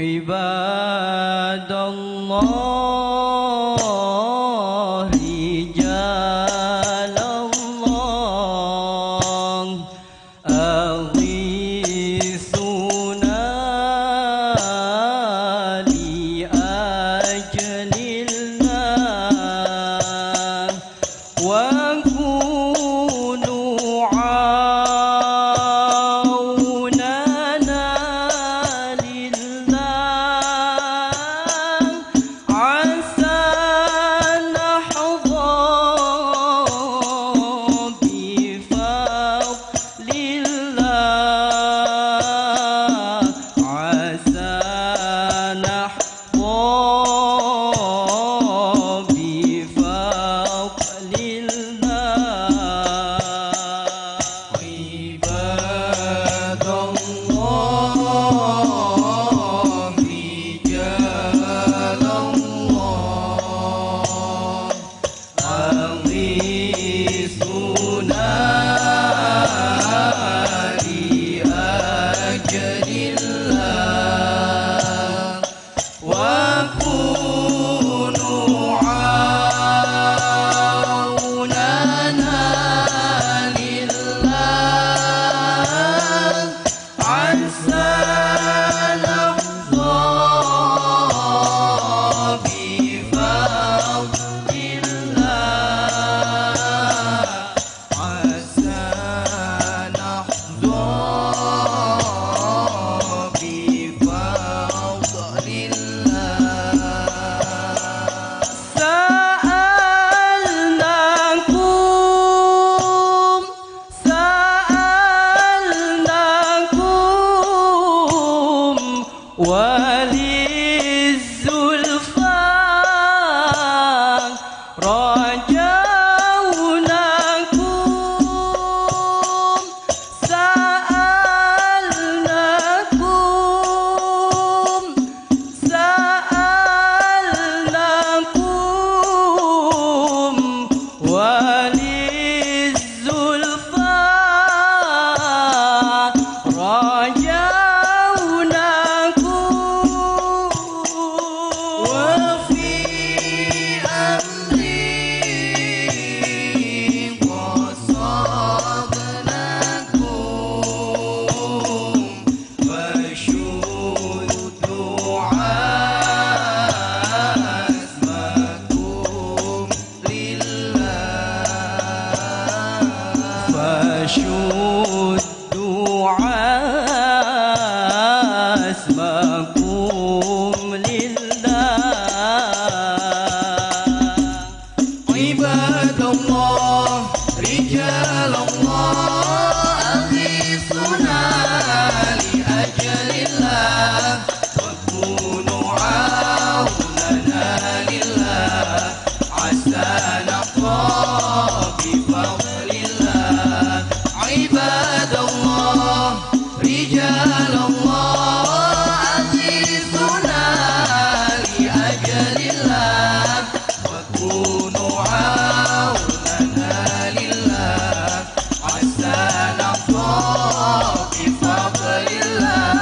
عباد الله رجال الله أغيثنا لأجل الله وكونوا عوننا لله عسى نحظى بفضل الله عسى نحظى بفضل الله عباد الله رجال الله أغيثنا لأجل الله وكونوا عوننا لله عسى نحظى بفضل الله عسى نحظى بفضل الله سألناكم وللزلفى رجوناكم سألناكم وللزلفى رجوناكم وفي أمري قصدناكم فشدوا عزمكم لله فشدوا عزمكم لله عباد الله رجال الله أغيثنا لأجل الله وكونوا عوننا لله عسى نحظى بفضل الله عباد الله رجال الله أغيثنا لأجل الله وكونوا عوننا لله عسى نحظى بفضل الله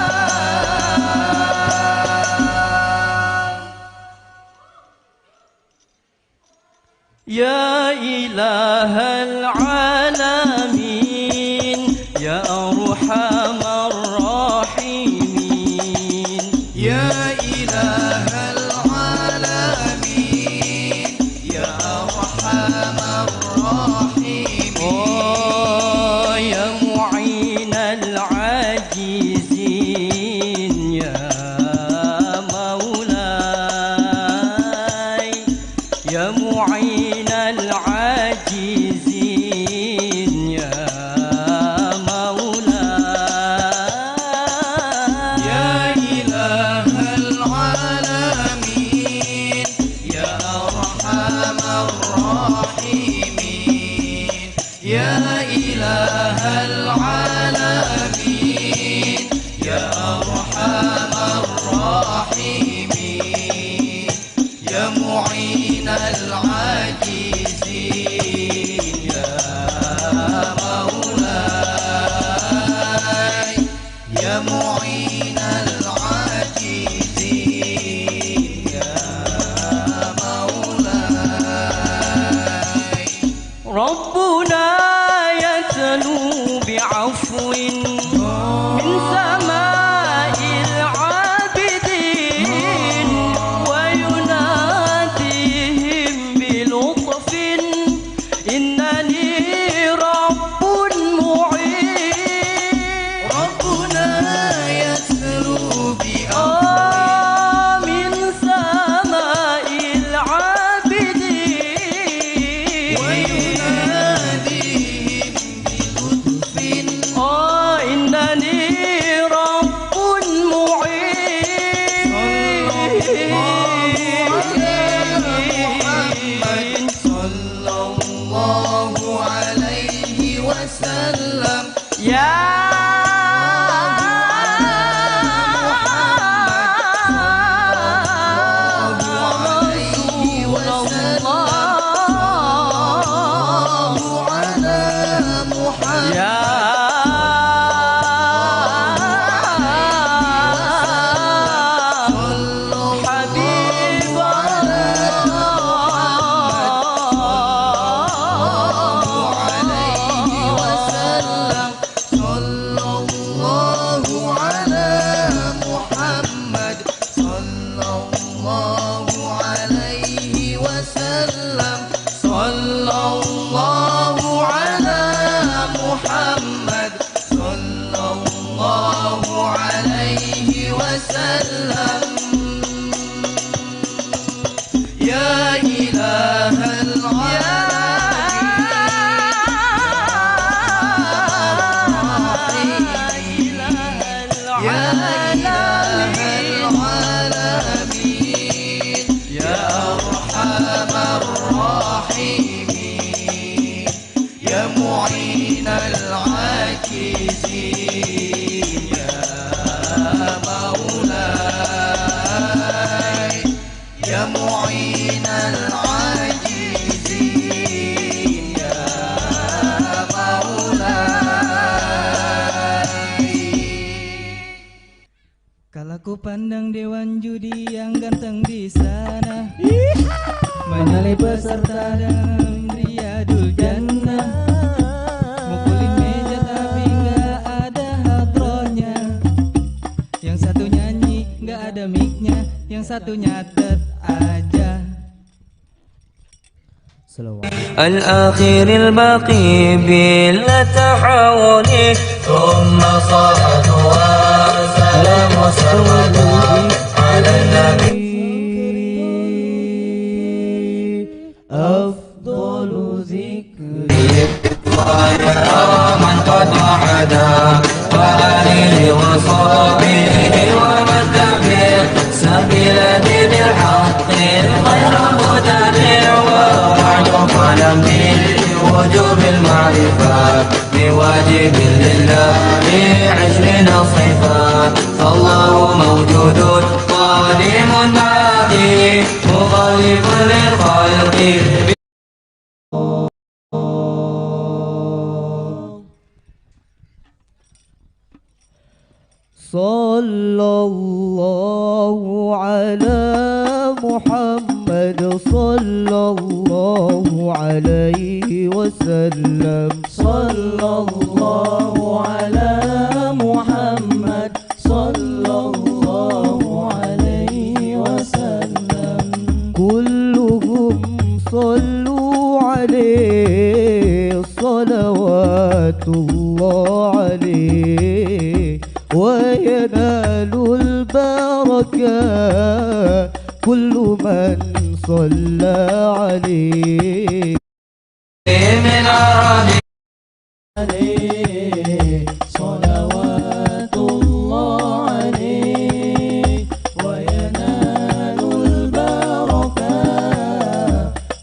يا إله العالمين يا أرحم الراحمين يا إله العالمين يا أرحم الراحمين يا معين العاجزين يا مولاي يا معين العاجزين يا مولاي يا إله العالمين يا أرحم الراحمين يا إله العالمين يا أرحم الراحمين يا معين العاجزين يا مولاي يا معين العاجزين ربنا يتلو بعفو من سماء العابدين ويناديهم بلطف إنني رب معين ربنا يتلو بعفو من سماء العابدين ويناديهم بلطف إنني رب معين صلى الله عليه وسلم يا يا إله العالمين يا أرحم الراحمين يا معين العاكسين يا مولاي يا معين العاجزين يا مولاي. Kalau ku pandang dewan judi yang ganteng di sana, menyalip peserta dalam Riyadul Jannah, mukulin meja tapi nggak ada hadronya, yang satu nyanyi nggak ada mic-nya, yang satu nyatet aja. الآخر الباقي بلا تحول ثم صلاة وسلام سرمدا على النبي أفضل ذكر من قد وحدا وآله وصحبه ومن تبع سبيل دين الحق غير متبع وبعد فلم بوجوب المعرفة بواجب لله 20 صفات فالله موجود قادم باقي مخالف للخلق Sallallahu ala Muhammad sallallahu alaihi wasallam. Sallallahu ala Muhammad sallallahu alaihi wasallam. Kulluhum sallu alaihi salawatullah alaihi وينال البركة كل من صلى عليه من عربي صلوات الله عليه وينال البركة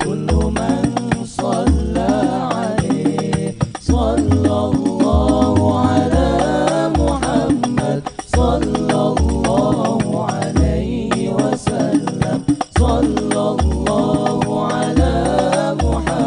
كل من صلى عليه صلى الله على محمد صلى الله عليه وسلم صلى الله على محمد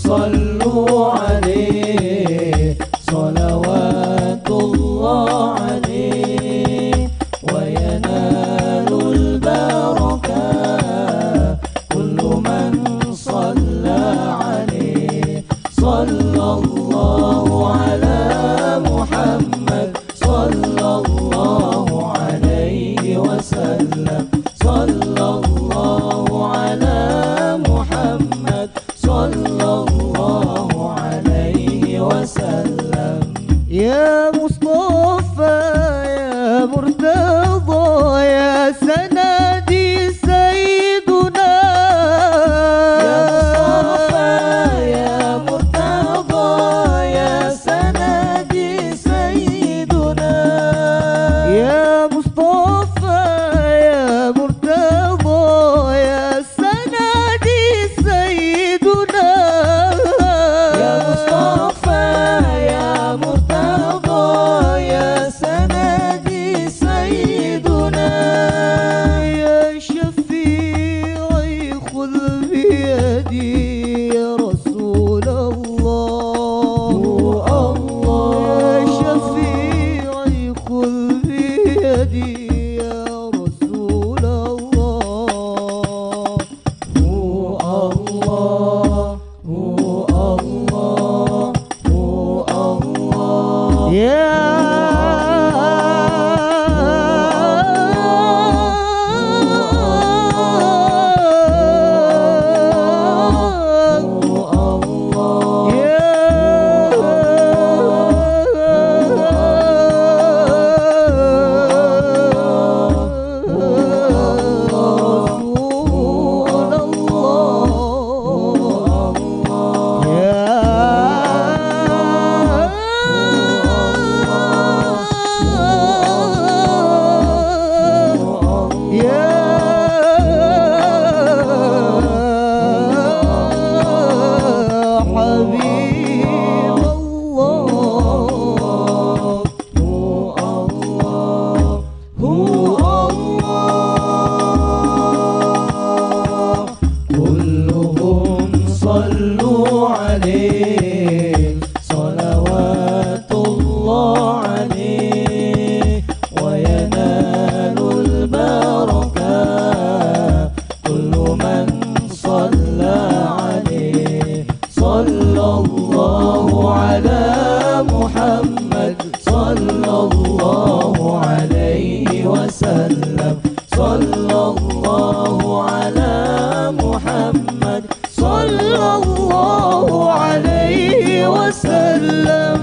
صلوا عليه صلوات الله عليه وينال البركة كل من صلى عليه صلى الله على محمد صلى الله عليه وسلم صلى الله على محمد صلى الله عليه وسلم يا مصطفى يا مرتضى يا سندي سيدنا يا مصطفى يا مرتضى يا سندي سيدنا يا مصطفى يا مرتضى يا سندي سيدنا يا مصطفى يا مرتضى يا سندي سيدنا يا شفيعي خذ بيدي يا رسول الله يا شفيعي خذ بيدي يا رسول الله هو الله هو الله هو الله كلهم صلوا عليه صلوات الله عليه وينال البركة كل من صلى عليه صلى الله على محمد صلى الله عليه وسلم صلى الله على محمد صلى الله عليه وسلم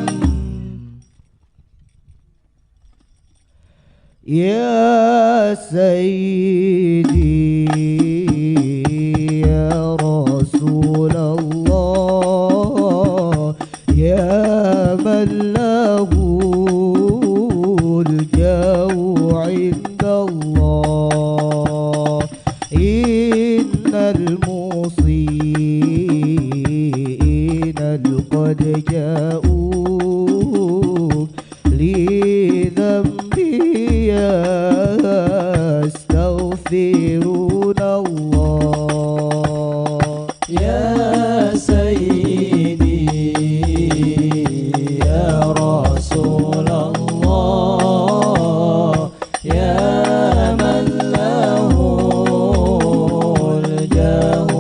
يا سيدي يا رسول الله يا من له الجو عند الله إن المصيبين قد جاءوك لذنبي يستغفرون الله يا سيدي يا رسول الله يا من له الجاه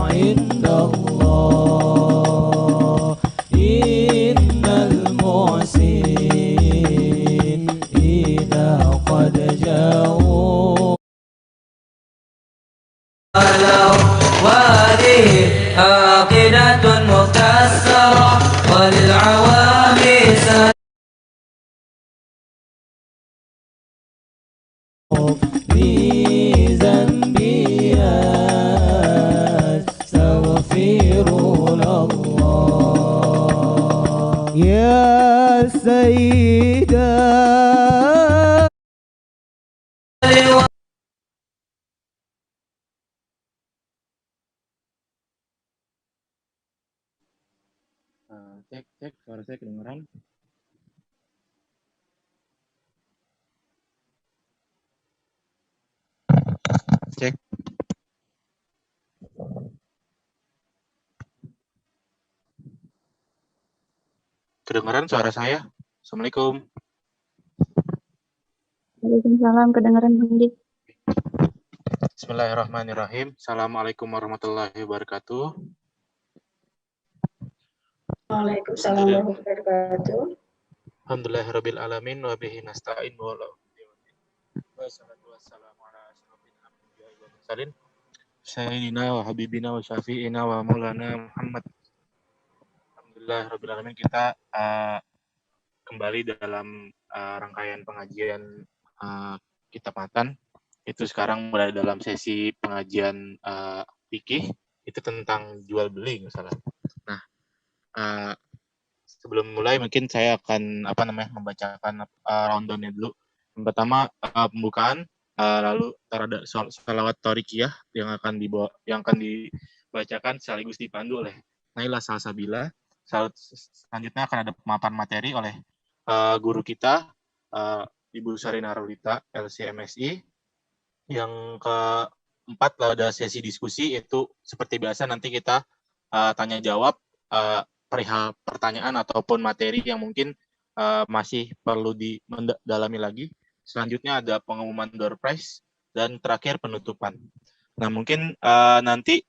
عند الله إن المحسنين إذا قد جاءوا وهذه عاقدة مكسرة وللعوام بذنبي يستغفرون الله يا سيدا Cek, suara saya kedengeran. Cek. Kedengaran suara saya? Assalamualaikum. Waalaikumsalam, kedengaran Bang Dik. Bismillahirrahmanirrahim. Assalamualaikum warahmatullahi wabarakatuh. Waalaikumsalam warahmatullahi wabarakatuh. Alhamdulillahirabbil alamin wa bihi nasta'in wa ala wassalatu wassalamu ala asyrofil anbiya'i wal mursalin sayyidina wa habibina wa syafi'ina wa maulana Muhammad. Alhamdulillahirabbil alamin, kita kembali dalam rangkaian pengajian kitab matan. Itu sekarang mulai dalam sesi pengajian fikih, itu tentang jual beli misalnya. Nah, sebelum mulai mungkin saya akan membacakan rundown-nya dulu. Yang pertama pembukaan, lalu ada salawat Thorikiyah yang akan dibacakan sekaligus dipandu oleh Naila Salsabila. Selanjutnya akan ada pemaparan materi oleh guru kita, Ibu Sarina Rolita, LCMSI. Yang keempat ada sesi diskusi, itu seperti biasa nanti kita tanya jawab perihal pertanyaan ataupun materi yang mungkin masih perlu didalami lagi. Selanjutnya ada pengumuman door prize dan terakhir penutupan. Nah, mungkin nanti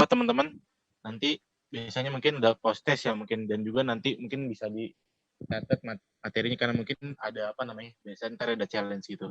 teman-teman nanti biasanya mungkin ada post test ya mungkin, dan juga nanti mungkin bisa dicatat materinya karena mungkin ada biasanya ntar ada challenge gitu.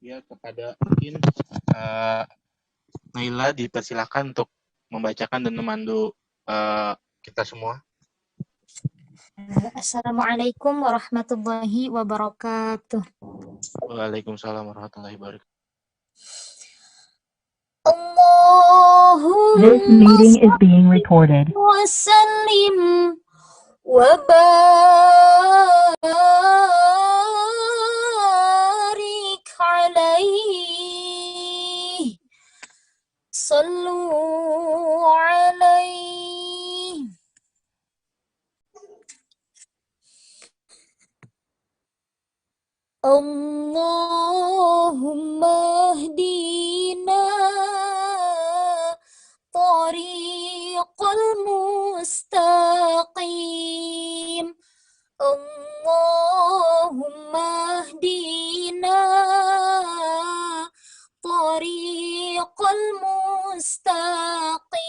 Ya, kepada mungkin Naila dipersilakan untuk membacakan dan memandu kita semua. Assalamualaikum warahmatullahi wabarakatuh. Waalaikumsalam warahmatullahi wabarakatuh. This meeting is being recorded. Wasallim wa barik alaihi. Sallu alaihi. Allahumma hdina tariqal mustaqim. Allahumma hdina tariqal mustaqim.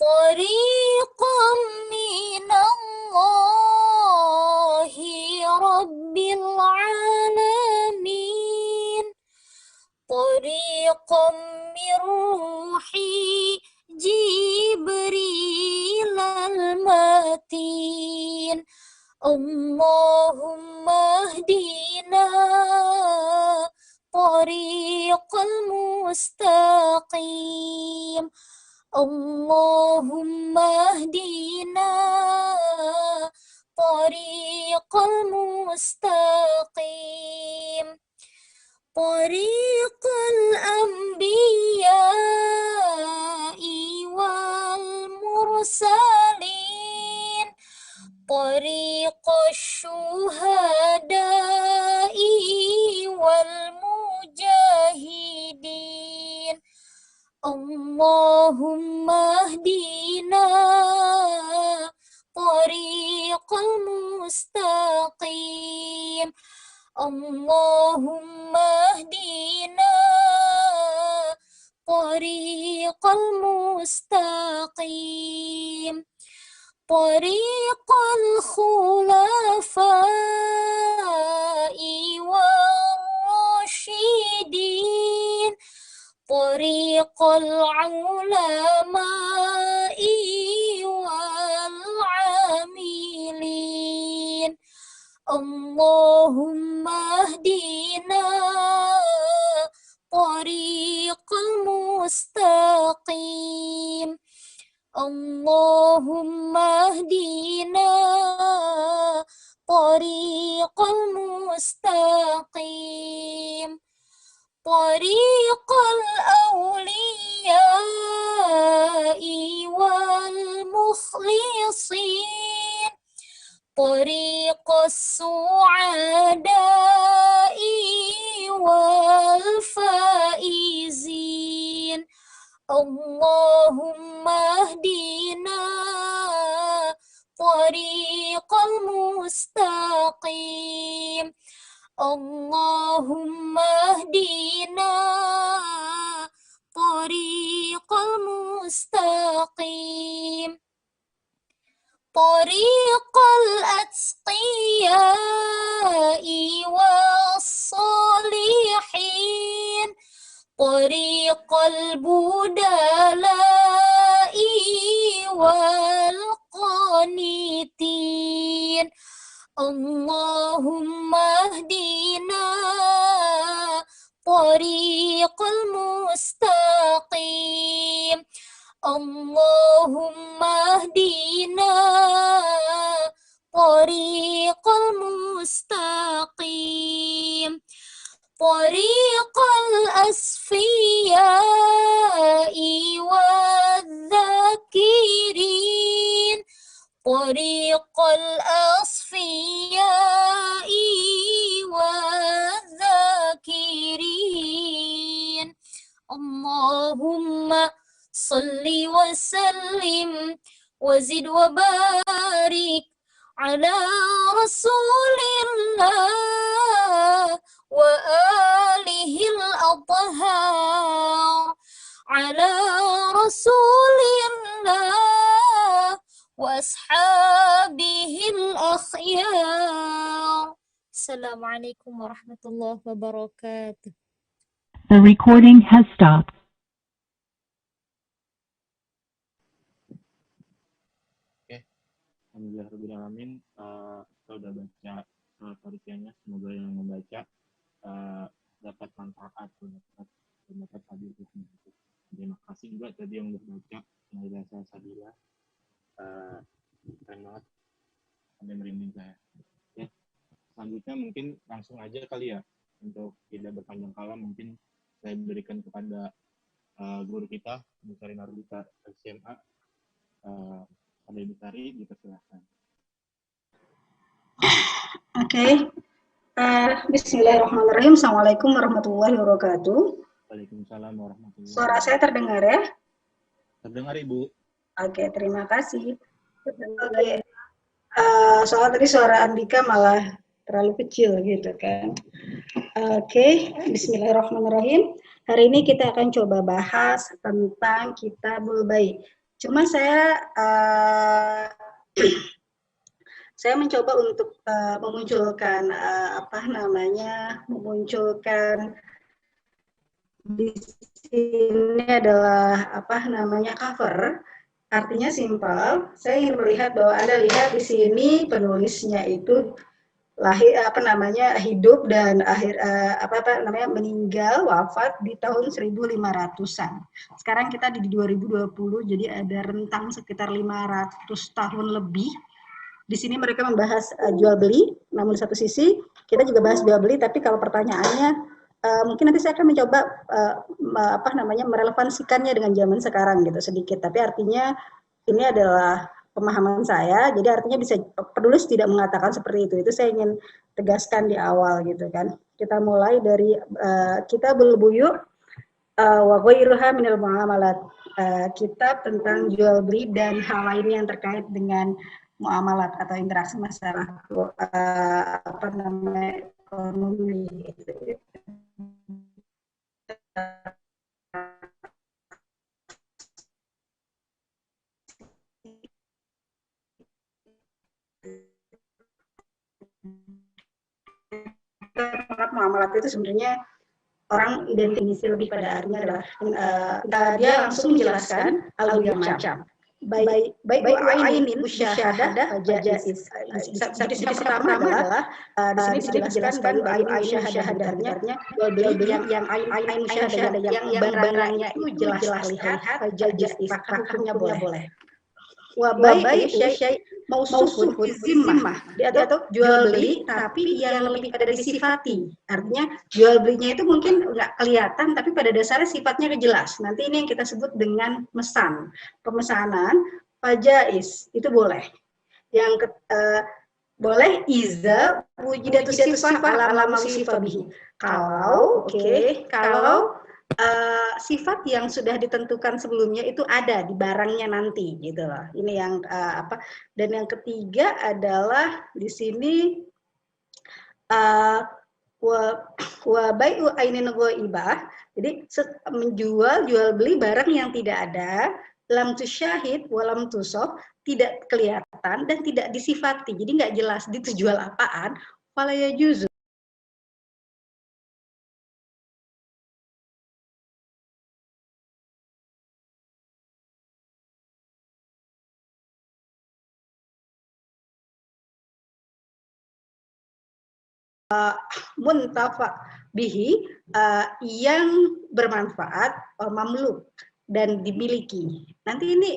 Tariqam minallahi rabbil alamin. Tariqam min ruhi Jibril al-matin. Allahumma hdina tariqal mustaqim. Allahumma hdina tariqal mustaqim. Tariqal anbiya'i wal mursalin. Tariqash syuhada'i wal mujahidin. Allahumma hdina tariqal طريق المستقيم اللهم اهدنا طريق المستقيم طريق الخلفاء والراشدين طريق العلماء والعاملين اللهم اهدنا طريق المستقيم اللهم اهدنا طريق المستقيم طريق الأولياء والمخلصين طريق السعداء والفائزين اللهم اهدنا طريق المستقيم اللهم اهدنا طريق المستقيم طريق الأتقياء والصالحين طريق البدلاء والقانتين اللهم اهدنا طريق المستقيم اللهم اهدنا طريق المستقيم طريق الأصفياء والذاكرين طريق الأصفياء والذاكرين اللهم صل وسلم وزد وبارك على رسول الله وآله الأطهار على رسول الله وأصحابه الأخيار السلام عليكم ورحمة الله وبركاته. The recording has stopped. Alhamdulillahirrahmanirrahim. Kita udah baca tarikiannya. Semoga yang membaca dapat manfaat, dapat hadir. Terima kasih juga tadi yang udah baca. Madrasah Sabila. Keren banget. Sampai merinding saya. Ya. Selanjutnya mungkin langsung aja kali ya. Untuk tidak berpanjang kala mungkin saya berikan kepada guru kita, Bu Sari Nardita SMA. Ada Ibu Sari, dipersilakan. Oke. Bismillahirrahmanirrahim. Assalamualaikum warahmatullahi wabarakatuh. Waalaikumsalam warahmatullahi wabarakatuh. Suara saya terdengar ya? Terdengar, Ibu. Oke, terima kasih. Oke. Soal tadi suara Andika malah terlalu kecil gitu kan. Oke, bismillahirrahmanirrahim. Hari ini kita akan coba bahas tentang Kitabul Bayi. Cuma saya mencoba untuk memunculkan memunculkan di sini adalah cover. Artinya simpel. Saya ingin melihat bahwa Anda lihat di sini penulisnya itu hidup dan meninggal wafat di tahun 1500-an. Sekarang kita di 2020, jadi ada rentang sekitar 500 tahun lebih. Di sini mereka membahas jual beli, namun di satu sisi kita juga bahas jual beli, tapi kalau pertanyaannya mungkin nanti saya akan mencoba merelevansikannya dengan zaman sekarang gitu sedikit. Tapi artinya ini adalah pemahaman saya, jadi artinya bisa penulis tidak mengatakan seperti itu. Itu saya ingin tegaskan di awal gitu kan. Kita mulai dari Kitabul Buyu' wa ghairuha minal muamalat. Kitab tentang jual beli dan hal lainnya yang terkait dengan muamalat atau interaksi masyarakat apa namanya ekonomi gitu. Muamalat itu sebenarnya orang identifikasi lebih pada artinya adalah dia langsung menjelaskan al macam baik ainin musyahadah jaiz. Jenis yang pertama adalah di sini dijelaskan baik ainin musyahadah jual beli yang ain musyahadah yang barangnya itu jelas terlihat jaiz maka hukumnya boleh. Wabai syai mausufun zimmah atau jual beli tapi yang lebih pada disifati, artinya jual belinya itu mungkin nggak kelihatan tapi pada dasarnya sifatnya jelas. Nanti ini yang kita sebut dengan pemesanan fajaiz itu boleh. Yang boleh iza wujudatu sifah ala musifah bihi, kalau kalau sifat yang sudah ditentukan sebelumnya itu ada di barangnya nanti gitu loh. Ini yang apa. Dan yang ketiga adalah di sini wa bai'u ainin ghaibah. Jadi menjual jual beli barang yang tidak ada, lam tusyahid wa lam tusof, tidak kelihatan dan tidak disifati. Jadi nggak jelas itu jual apaan, fala yajuzu. Muntafa bihi yang bermanfaat mamluk dan dimiliki. Nanti ini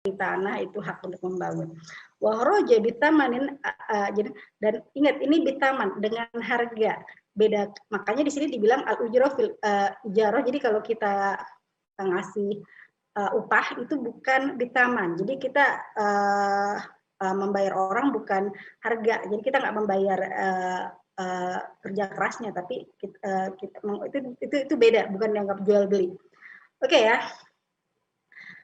tanah itu hak untuk membangun. Wahroja bitamanin dan ingat ini bitaman dengan harga. beda. Makanya di sini dibilang al-ujrah fil ijarah. Jadi kalau kita ngasih upah itu bukan di taman. Jadi kita membayar orang bukan harga. Jadi kita nggak membayar kerja kerasnya, tapi itu beda, bukan dianggap jual beli. Oke ya.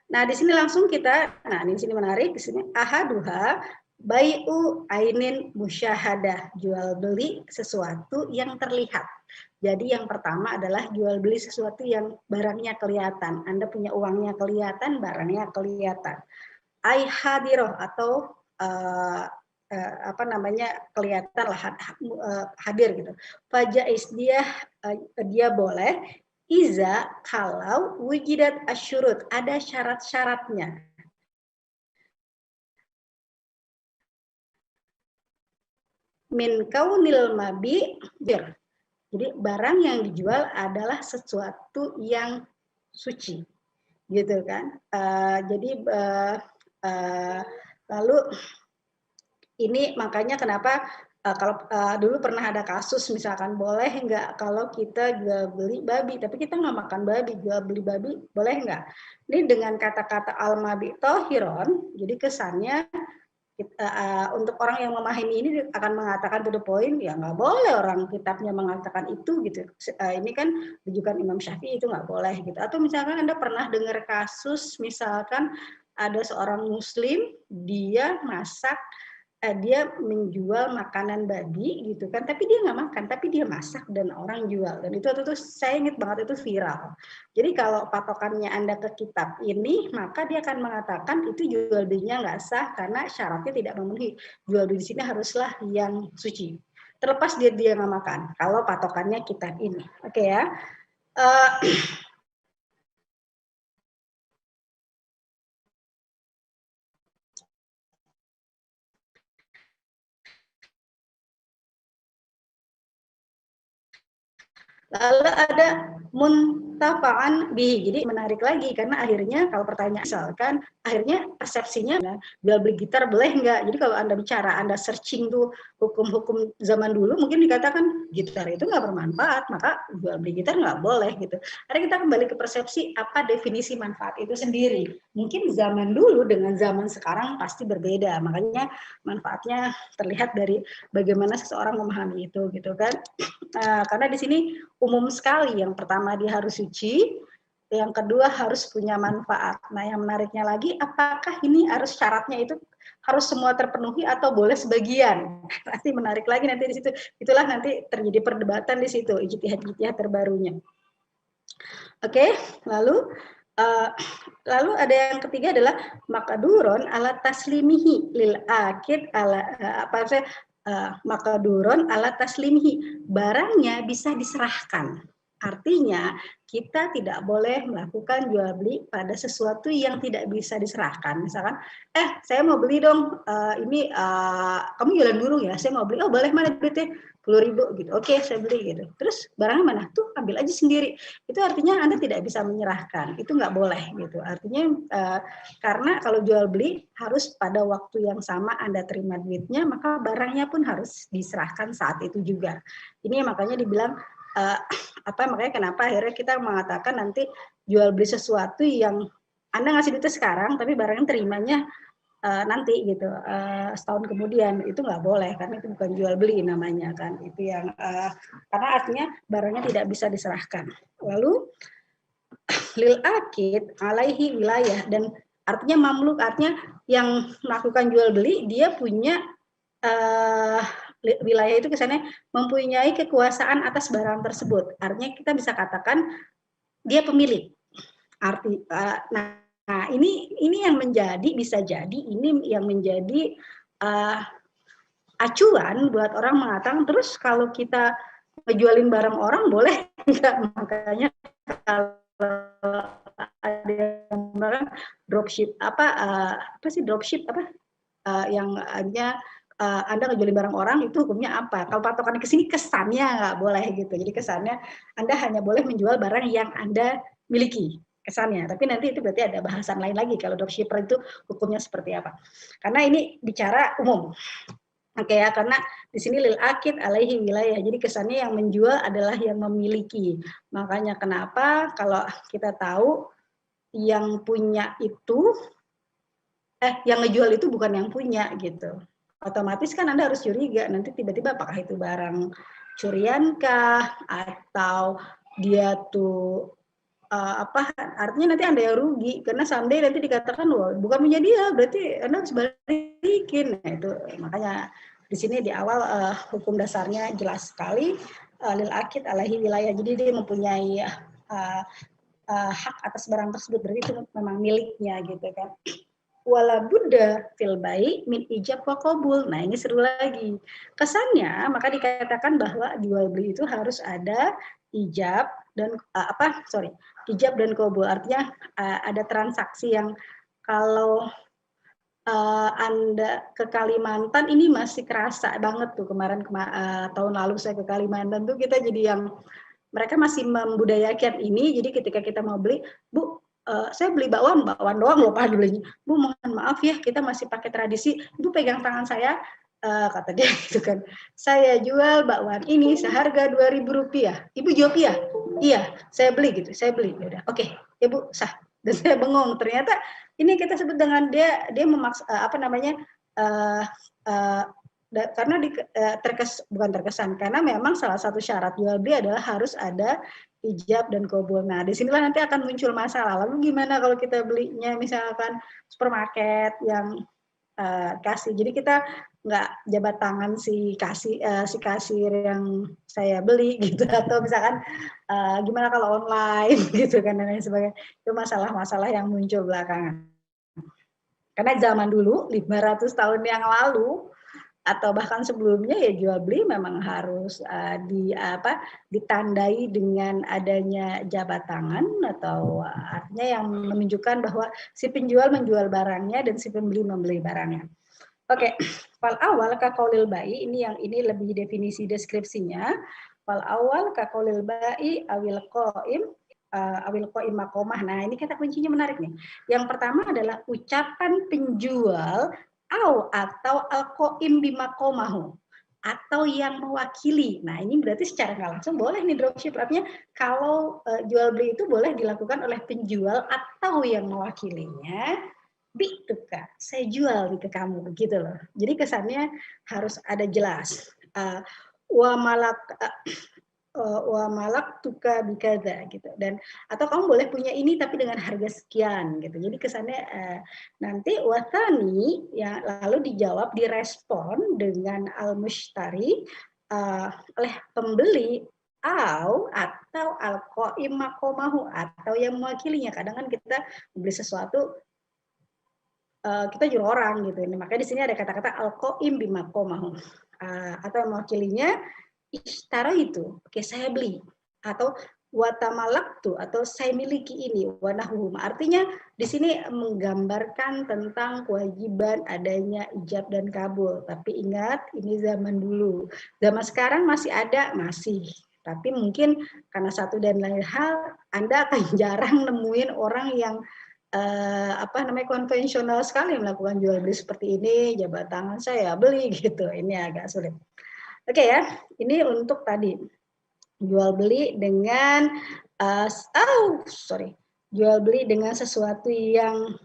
Nah di sini langsung kita, nah di sini menarik, di sini ahaduha bai'u ainin musyahadah, jual beli sesuatu yang terlihat. Jadi yang pertama adalah jual beli sesuatu yang barangnya kelihatan. Anda punya uangnya kelihatan, barangnya kelihatan. Ai hadiroh atau apa namanya kelihatan lah hadir gitu. Fajais dia boleh iza kalau wujidat asyurut, ada syarat-syaratnya. Min kaunil mabi, jadi barang yang dijual adalah sesuatu yang suci, gitu kan? Lalu ini makanya kenapa kalau dulu pernah ada kasus misalkan boleh nggak kalau kita jual beli babi, tapi kita nggak makan babi, jual beli babi boleh nggak? Ini dengan kata-kata al-mabi tohiron, jadi kesannya untuk orang yang memahami ini akan mengatakan to the point, ya nggak boleh orang kitabnya mengatakan itu gitu. Ini kan rujukan Imam Syafi'i, itu nggak boleh gitu. Atau misalkan Anda pernah dengar kasus misalkan ada seorang muslim dia masak, dia menjual makanan babi gitu kan, tapi dia nggak makan, tapi dia masak dan orang jual, dan itu saya ingat banget itu viral. Jadi kalau patokannya Anda ke kitab ini, maka dia akan mengatakan itu jual belinya nggak sah karena syaratnya tidak memenuhi. Jual beli di sini haruslah yang suci, terlepas dia nggak makan. Kalau patokannya kitab ini, oke ya. Lalu ada muntafa'an bihi. Jadi menarik lagi karena akhirnya kalau pertanyaan misalkan akhirnya persepsinya jual beli gitar boleh nggak? Jadi kalau Anda bicara, Anda searching tuh hukum-hukum zaman dulu mungkin dikatakan gitar itu nggak bermanfaat, maka jual beli gitar nggak boleh gitu. Ada kita kembali ke persepsi apa definisi manfaat itu sendiri. Mungkin zaman dulu dengan zaman sekarang pasti berbeda. Makanya manfaatnya terlihat dari bagaimana seseorang memahami itu gitu kan. Karena di sini umum sekali, yang pertama dia harus suci, yang kedua harus punya manfaat. Nah yang menariknya lagi, apakah ini harus syaratnya itu harus semua terpenuhi atau boleh sebagian? Nanti menarik lagi nanti di situ, itulah nanti terjadi perdebatan di situ, ijtihad terbarunya. Oke, lalu ada yang ketiga adalah makaduron ala taslimihi lil akid ala makaduron ala taslimihi, barangnya bisa diserahkan. Artinya kita tidak boleh melakukan jual beli pada sesuatu yang tidak bisa diserahkan. Misalkan, saya mau beli dong, kamu jualan dulu ya, saya mau beli, oh boleh, mana duitnya? 10.000 gitu, oke saya beli gitu. Terus barangnya mana? Tuh ambil aja sendiri. Itu artinya Anda tidak bisa menyerahkan, itu nggak boleh gitu. Artinya karena kalau jual beli harus pada waktu yang sama Anda terima duitnya, maka barangnya pun harus diserahkan saat itu juga. Ini makanya dibilang makanya kenapa akhirnya kita mengatakan nanti jual beli sesuatu yang Anda ngasih duitnya sekarang, tapi barangnya terimanya nanti gitu, setahun kemudian, itu nggak boleh karena itu bukan jual beli namanya kan. Itu yang karena artinya barangnya tidak bisa diserahkan. Lalu lil akid alaihi wilayah, dan artinya mamluk, artinya yang melakukan jual beli dia punya wilayah, itu kesannya mempunyai kekuasaan atas barang tersebut. Artinya kita bisa katakan dia pemilik. Nah, ini yang menjadi, bisa jadi ini yang menjadi acuan buat orang mengatakan, terus kalau kita ngejualin barang orang boleh enggak? Makanya kalau ada yang barang dropship, dropship yang hanya Anda ngejualin barang orang, itu hukumnya apa? Kalau patokannya ke sini kesannya nggak boleh gitu. Jadi kesannya Anda hanya boleh menjual barang yang Anda miliki. Kesannya, tapi nanti itu berarti ada bahasan lain lagi kalau dropshipper itu hukumnya seperti apa. Karena ini bicara umum. Oke ya, karena di sini lil akid alaihi wilayah. Jadi kesannya yang menjual adalah yang memiliki. Makanya kenapa kalau kita tahu yang punya itu yang ngejual itu bukan yang punya gitu. Otomatis kan Anda harus curiga nanti tiba-tiba apakah itu barang curiankah atau dia tuh artinya nanti Anda yang rugi karena someday nanti dikatakan wah bukan punya dia berarti Anda harus balikin. Nah, itu makanya di sini di awal hukum dasarnya jelas sekali lil akid alaihi wilayah. Jadi dia mempunyai hak atas barang tersebut berarti itu memang miliknya gitu kan. Wala Buddha fil bai min ijab wa qabul. Nah, ini seru lagi. Kesannya maka dikatakan bahwa jual beli itu harus ada ijab dan ijab dan qabul. Artinya ada transaksi yang kalau Anda ke Kalimantan ini masih kerasa banget tuh kemarin tahun lalu saya ke Kalimantan tuh kita jadi yang mereka masih membudayakan ini. Jadi ketika kita mau beli, Bu, saya beli bakwan doang loh Pak dibelinya. Bu, mohon maaf ya, kita masih pakai tradisi. Ibu pegang tangan saya, kata dia gitu kan. Saya jual bakwan ini seharga Rp2.000. Ibu jawab iya. Iya, saya beli gitu. Saya beli. Ya udah, oke, ya Bu, sah. Dan saya bengong. Ternyata ini kita sebut dengan dia memaksa karena bukan terkesan karena memang salah satu syarat jual beli adalah harus ada ijab dan qabul. Nah, disinilah nanti akan muncul masalah. Lalu gimana kalau kita belinya misalkan supermarket yang kasih, jadi kita nggak jabat tangan si kasir yang saya beli gitu, atau misalkan gimana kalau online gitu kan dan lain sebagainya. Itu masalah-masalah yang muncul belakangan. Karena zaman dulu 500 tahun yang lalu atau bahkan sebelumnya ya jual beli memang harus ditandai dengan adanya jabat tangan atau artinya yang menunjukkan bahwa si penjual menjual barangnya dan si pembeli membeli barangnya. Oke, fal awal kaqaulil bai ini lebih definisi deskripsinya. Fal awal kaqaulil bai awil qaim maqomah. Nah, ini kata kuncinya menarik nih. Yang pertama adalah ucapan penjual atau al-qaim bimaqomahu atau yang mewakili. Nah, ini berarti secara nggak langsung boleh nih dropship. Artinya kalau jual beli itu boleh dilakukan oleh penjual atau yang mewakilinya. Tukar, saya jual nih ke kamu begitu loh. Jadi kesannya harus ada jelas. Wa malak tuka bikada gitu, dan atau kamu boleh punya ini tapi dengan harga sekian gitu. Jadi kesannya nanti watani ya lalu dijawab direspon dengan al-mushtari oleh pembeli atau al-qaim maqomahu atau yang mewakilinya. Kadang kan kita beli sesuatu kita jual orang gitu. Makanya di sini ada kata-kata al-qaim bimaqomahu atau yang mewakilinya. Ishtara itu, oke saya beli, atau watamalaktu atau saya miliki ini, wanahum. Artinya di sini menggambarkan tentang kewajiban adanya ijab dan kabul. Tapi ingat ini zaman dulu. Zaman sekarang masih ada, masih. Tapi mungkin karena satu dan lain hal Anda akan jarang nemuin orang yang konvensional sekali melakukan jual beli seperti ini, jabat tangan saya beli gitu. Ini agak sulit. Oke ya, ini untuk tadi jual beli dengan jual beli dengan sesuatu yang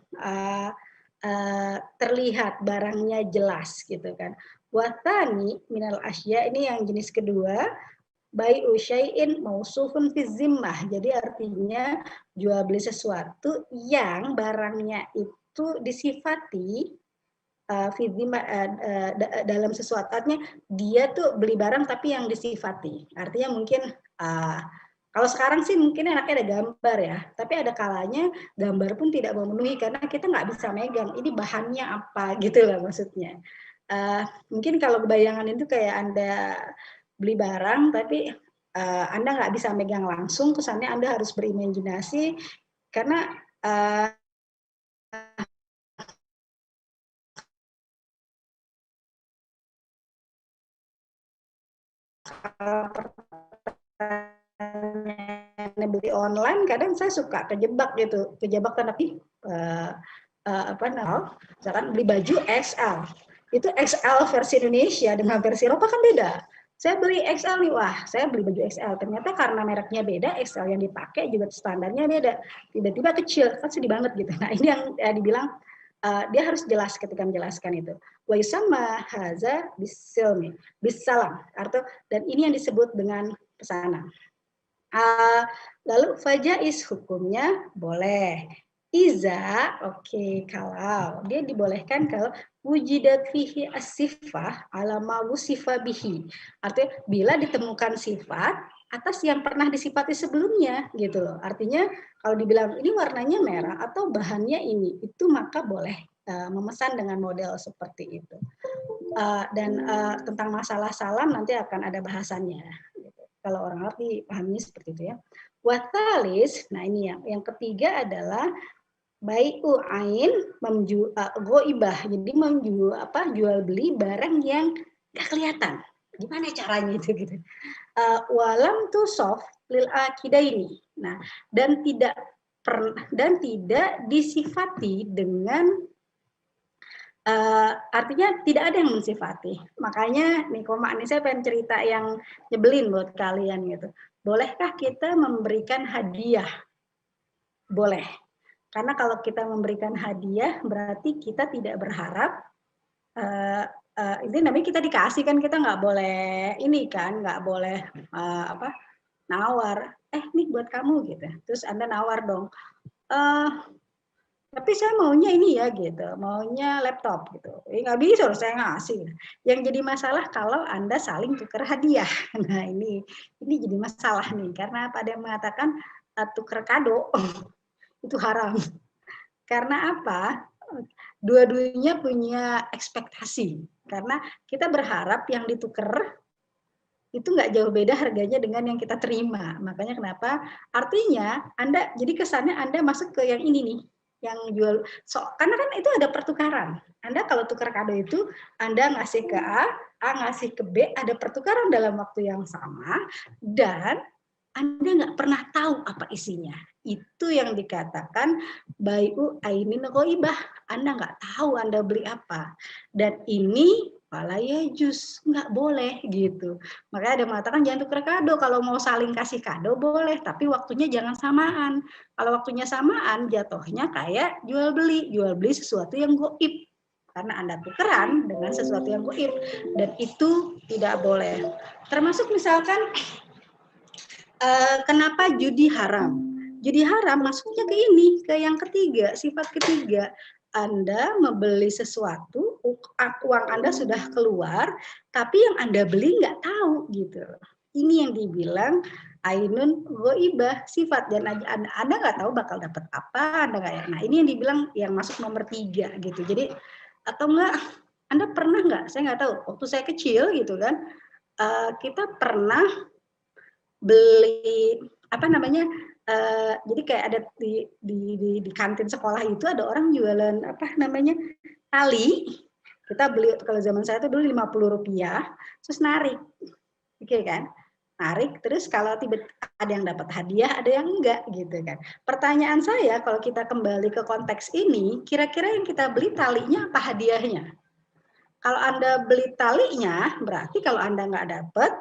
terlihat barangnya jelas gitu kan. Watani minal asya ini yang jenis kedua, bai'u syai'in mausufun fi zimmah. Jadi artinya jual beli sesuatu yang barangnya itu disifati dalam sesuatu, artinya dia tuh beli barang tapi yang disifati. Artinya mungkin kalau sekarang sih mungkin enaknya ada gambar ya, tapi ada kalanya gambar pun tidak memenuhi karena kita nggak bisa megang ini bahannya apa gitu lah maksudnya. Mungkin kalau bayangan itu kayak Anda beli barang tapi Anda nggak bisa megang langsung, kesannya Anda harus berimajinasi karena beli online kadang saya suka kejebak tanda misalkan beli baju XL itu XL versi Indonesia dengan versi Eropa kan beda. Saya beli XL nih, wah saya beli baju XL, ternyata karena mereknya beda, XL yang dipakai juga standarnya beda, tiba-tiba kecil, kan sedih banget gitu. Nah ini yang dibilang dia harus jelas ketika menjelaskan itu. Wa yusamma haza bisilmi, bisalam, artinya dan ini yang disebut dengan pesanan. Lalu fajais hukumnya boleh. Iza, oke, kalau dia dibolehkan kalau wujidat fihi as-sifah ala ma wusifa bihi. Artinya bila ditemukan sifat atas yang pernah disifati sebelumnya gitu loh. Artinya kalau dibilang ini warnanya merah atau bahannya ini, itu maka boleh memesan dengan model seperti itu. Dan tentang masalah salam nanti akan ada bahasannya. Gitu. Kalau orang ngerti pahamnya seperti itu ya. Watalis, nah ini yang ketiga adalah bai'u ain goibah, jadi jual beli barang yang nggak kelihatan. Gimana caranya itu gitu? Walam tusof lil akidaini. Nah, dan tidak disifati dengan artinya tidak ada yang mensifati. Makanya nih koma nih saya pengen cerita yang nyebelin buat kalian gitu. Bolehkah kita memberikan hadiah? Boleh. Karena kalau kita memberikan hadiah berarti kita tidak berharap ini namanya kita dikasih kan, kita nggak boleh ini kan, nggak boleh nawar. Nih buat kamu gitu. Terus Anda nawar dong. Tapi saya maunya ini ya gitu, maunya laptop gitu. Nggak bisa loh saya ngasih. Yang jadi masalah kalau Anda saling tukar hadiah. Nah ini jadi masalah nih, karena apa? Ada yang mengatakan tukar kado itu haram. Karena apa? Dua-duanya punya ekspektasi. Karena kita berharap yang ditukar itu nggak jauh beda harganya dengan yang kita terima. Makanya kenapa? Artinya Anda, jadi kesannya Anda masuk ke yang ini nih, yang jual. Karena kan itu ada pertukaran. Anda kalau tukar kado itu, Anda ngasih ke A ngasih ke B, ada pertukaran dalam waktu yang sama, dan Anda nggak pernah tahu apa isinya. Itu yang dikatakan bai'u ainin ghaibah. Anda nggak tahu Anda beli apa. Dan ini fala yajuz, nggak boleh gitu. Makanya ada mengatakan jangan tukar kado. Kalau mau saling kasih kado boleh, tapi waktunya jangan samaan. Kalau waktunya samaan, jatuhnya kayak jual beli sesuatu yang gaib. Karena Anda tukeran dengan sesuatu yang gaib, dan itu tidak boleh. Termasuk misalkan kenapa judi haram? Judi haram masuknya ke ini, ke yang ketiga, sifat ketiga. Anda membeli sesuatu, uang Anda sudah keluar, tapi yang Anda beli nggak tahu gitu. Ini yang dibilang ainun ghaibah, sifat, dan Anda nggak tahu bakal dapat apa, Anda nggak. Nah ini yang dibilang yang masuk nomor 3 gitu. Jadi atau enggak, Anda pernah nggak? Saya nggak tahu. Waktu saya kecil gitu kan, kita pernah beli jadi kayak ada di kantin sekolah itu ada orang jualan tali. Kita beli, kalau zaman saya itu dulu Rp50, terus narik, oke kan? Narik, terus kalau ada yang dapat hadiah, ada yang enggak gitu kan. Pertanyaan saya, kalau kita kembali ke konteks ini, kira-kira yang kita beli talinya apa hadiahnya? Kalau Anda beli talinya, berarti kalau Anda nggak dapat,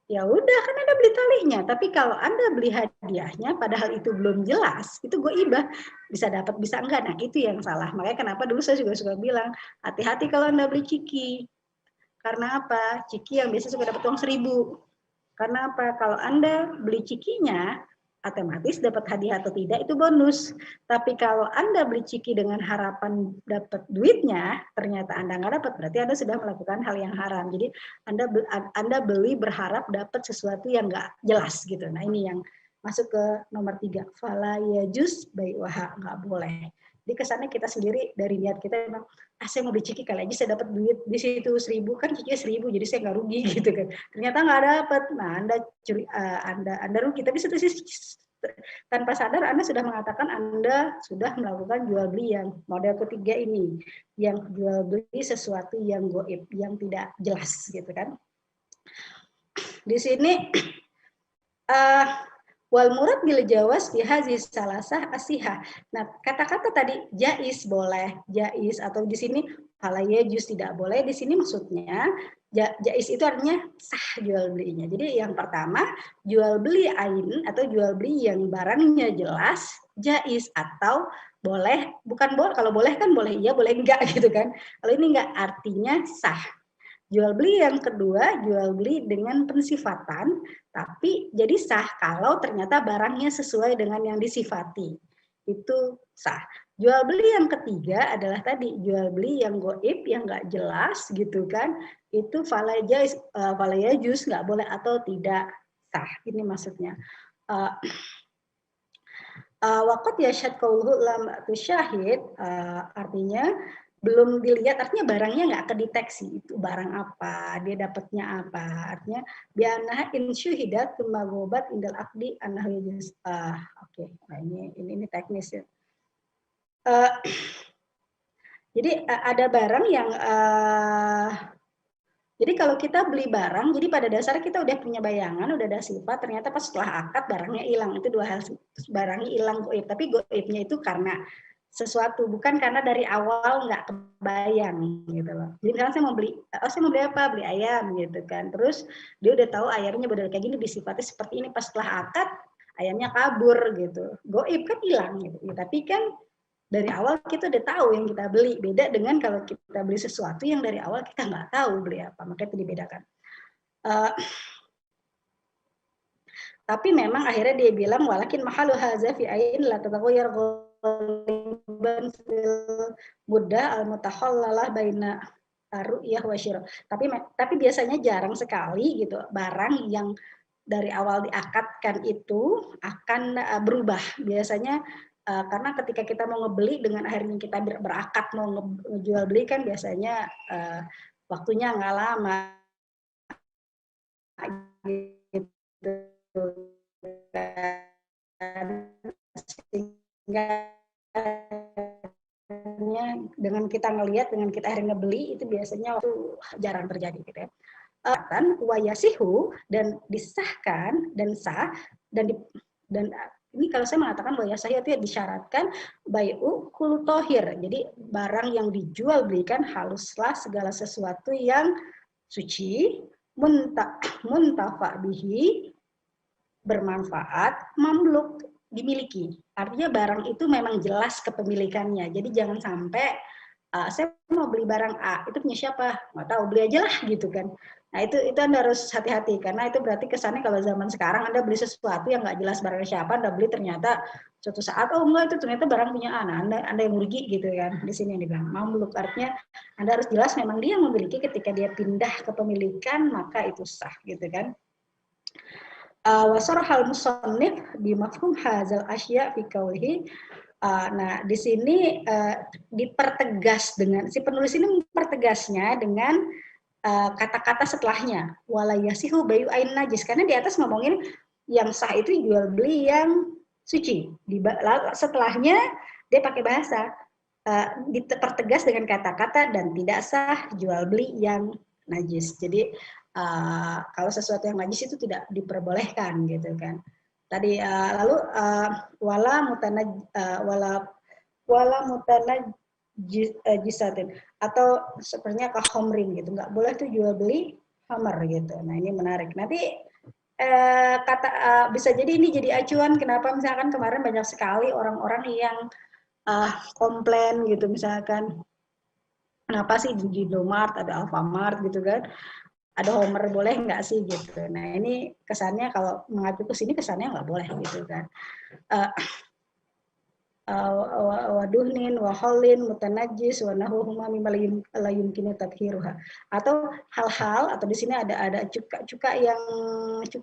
ya udah kan Anda beli talinya. Tapi kalau Anda beli hadiahnya padahal itu belum jelas, itu ghaibah, bisa dapat bisa enggak. Nah itu yang salah. Makanya kenapa dulu saya juga suka bilang hati-hati kalau Anda beli ciki. Karena apa? Ciki yang biasa suka dapat uang 1.000. Karena apa? Kalau Anda beli cikinya otomatis dapat hadiah atau tidak itu bonus. Tapi kalau Anda beli ciki dengan harapan dapat duitnya, ternyata Anda nggak dapat, berarti Anda sudah melakukan hal yang haram. Jadi Anda beli berharap dapat sesuatu yang nggak jelas gitu. Nah ini yang masuk ke nomor 3. Fala yajuz bai'uha, nggak boleh. Jadi kesannya kita sendiri dari niat kita memang, saya mau beli ciki kali aja saya dapat duit di situ 1.000, kan cikinya 1.000 jadi saya nggak rugi gitu kan. Ternyata nggak dapat. Nah Anda rugi, tapi satu sisi tanpa sadar Anda sudah mengatakan Anda sudah melakukan jual beli yang model ketiga ini, yang jual beli sesuatu yang gaib, yang tidak jelas gitu kan. Di sini Wal murad bil jawaz fi hadhihi salasah asihah. Nah, kata-kata tadi jais boleh, jais atau di sini fala yajuz tidak boleh, di sini maksudnya jais itu artinya sah jual belinya. Jadi yang pertama, jual beli ain atau jual beli yang barangnya jelas jais atau boleh, bukan boleh, kalau boleh kan boleh iya, boleh enggak gitu kan. Kalau ini enggak artinya sah. Jual beli yang kedua, jual beli dengan pensifatan, tapi jadi sah kalau ternyata barangnya sesuai dengan yang disifati. Itu sah. Jual beli yang ketiga adalah tadi, jual beli yang goib, yang nggak jelas gitu kan, itu fala yajuz, nggak boleh atau tidak sah. Ini maksudnya. Waqat yashhad qauluhu lam tusyahid, artinya belum dilihat, artinya barangnya nggak kedeteksi itu barang apa, dia dapatnya apa, artinya bianah insyuhidat kemagobat indal akdi annahu yajuz. Oke. Nah, ini teknis ya. Jadi ada barang yang jadi kalau kita beli barang, jadi pada dasarnya kita udah punya bayangan, udah ada sifat, ternyata pas setelah akad barangnya hilang. Itu dua hal, barangnya hilang goib, tapi goibnya itu karena sesuatu, bukan karena dari awal nggak kebayang gitu loh. Jadi misalnya saya mau beli apa? Beli ayam gitu kan. Terus dia udah tahu ayamnya model kayak gini, disifatnya seperti ini, pas setelah akad ayamnya kabur gitu. Goib kan hilang gitu. Ya, tapi kan dari awal kita udah tahu yang kita beli. Beda dengan kalau kita beli sesuatu yang dari awal kita nggak tahu beli apa, makanya itu dibedakan. Tapi memang akhirnya dia bilang walakin mahalu hadza fi ain la tataghayyar ghaliban fil muddah al mutahallalah baina ru'yah wa syira. Tapi biasanya jarang sekali gitu barang yang dari awal diakadkan itu akan berubah. Biasanya karena ketika kita mau ngebeli dengan akhirnya kita berakad mau ngejual beli kan biasanya waktunya nggak lama gitu. Sehingga dengan kita ngelihat, dengan kita akhirnya beli itu biasanya itu jarang terjadi gitu ya. Wayasihu dan disahkan dan sah dan ini kalau saya mengatakan wayasah itu ya disyaratkan bai'u kul tohir. Jadi barang yang dijual belikan haluslah segala sesuatu yang suci, muntafa bihi, bermanfaat, mamluk, dimiliki. Artinya barang itu memang jelas kepemilikannya. Jadi jangan sampai saya mau beli barang A, itu punya siapa? Nggak tahu, beli aja lah gitu kan. Nah itu Anda harus hati-hati karena itu berarti kesannya kalau zaman sekarang Anda beli sesuatu yang nggak jelas barangnya siapa, Anda beli ternyata suatu saat oh enggak itu ternyata barang punya Anda yang merugi gitu kan. Di sini yang dibilang mamluk, artinya Anda harus jelas memang dia memiliki, ketika dia pindah kepemilikan maka itu sah gitu kan. Wasarhal musannif bi mafhum hadzal asya fi qaulihi. Nah, di sini dipertegas dengan si penulis ini mempertegasnya dengan kata-kata setelahnya wala yasihu bayu ain najis, karena di atas ngomongin yang sah itu jual beli yang suci. Setelahnya dia pakai bahasa dipertegas dengan kata-kata dan tidak sah jual beli yang najis. Jadi kalau sesuatu yang najis itu tidak diperbolehkan gitu kan. Tadi lalu wala mutanajjisatin atau sepertinya ke homrin gitu, nggak boleh tuh jual beli hammer gitu. Nah ini menarik. Nanti bisa jadi ini jadi acuan kenapa misalkan kemarin banyak sekali orang-orang yang komplain gitu, misalkan kenapa sih di Indomart ada Alfamart gitu kan, ada Homer boleh nggak sih gitu. Nah ini kesannya kalau mengacu ke sini kesannya nggak boleh gitu kan. Waduhnin waholin mutanajis wanahuhuma mimma la yumkinu tathiruha, atau hal-hal, atau di sini ada cuka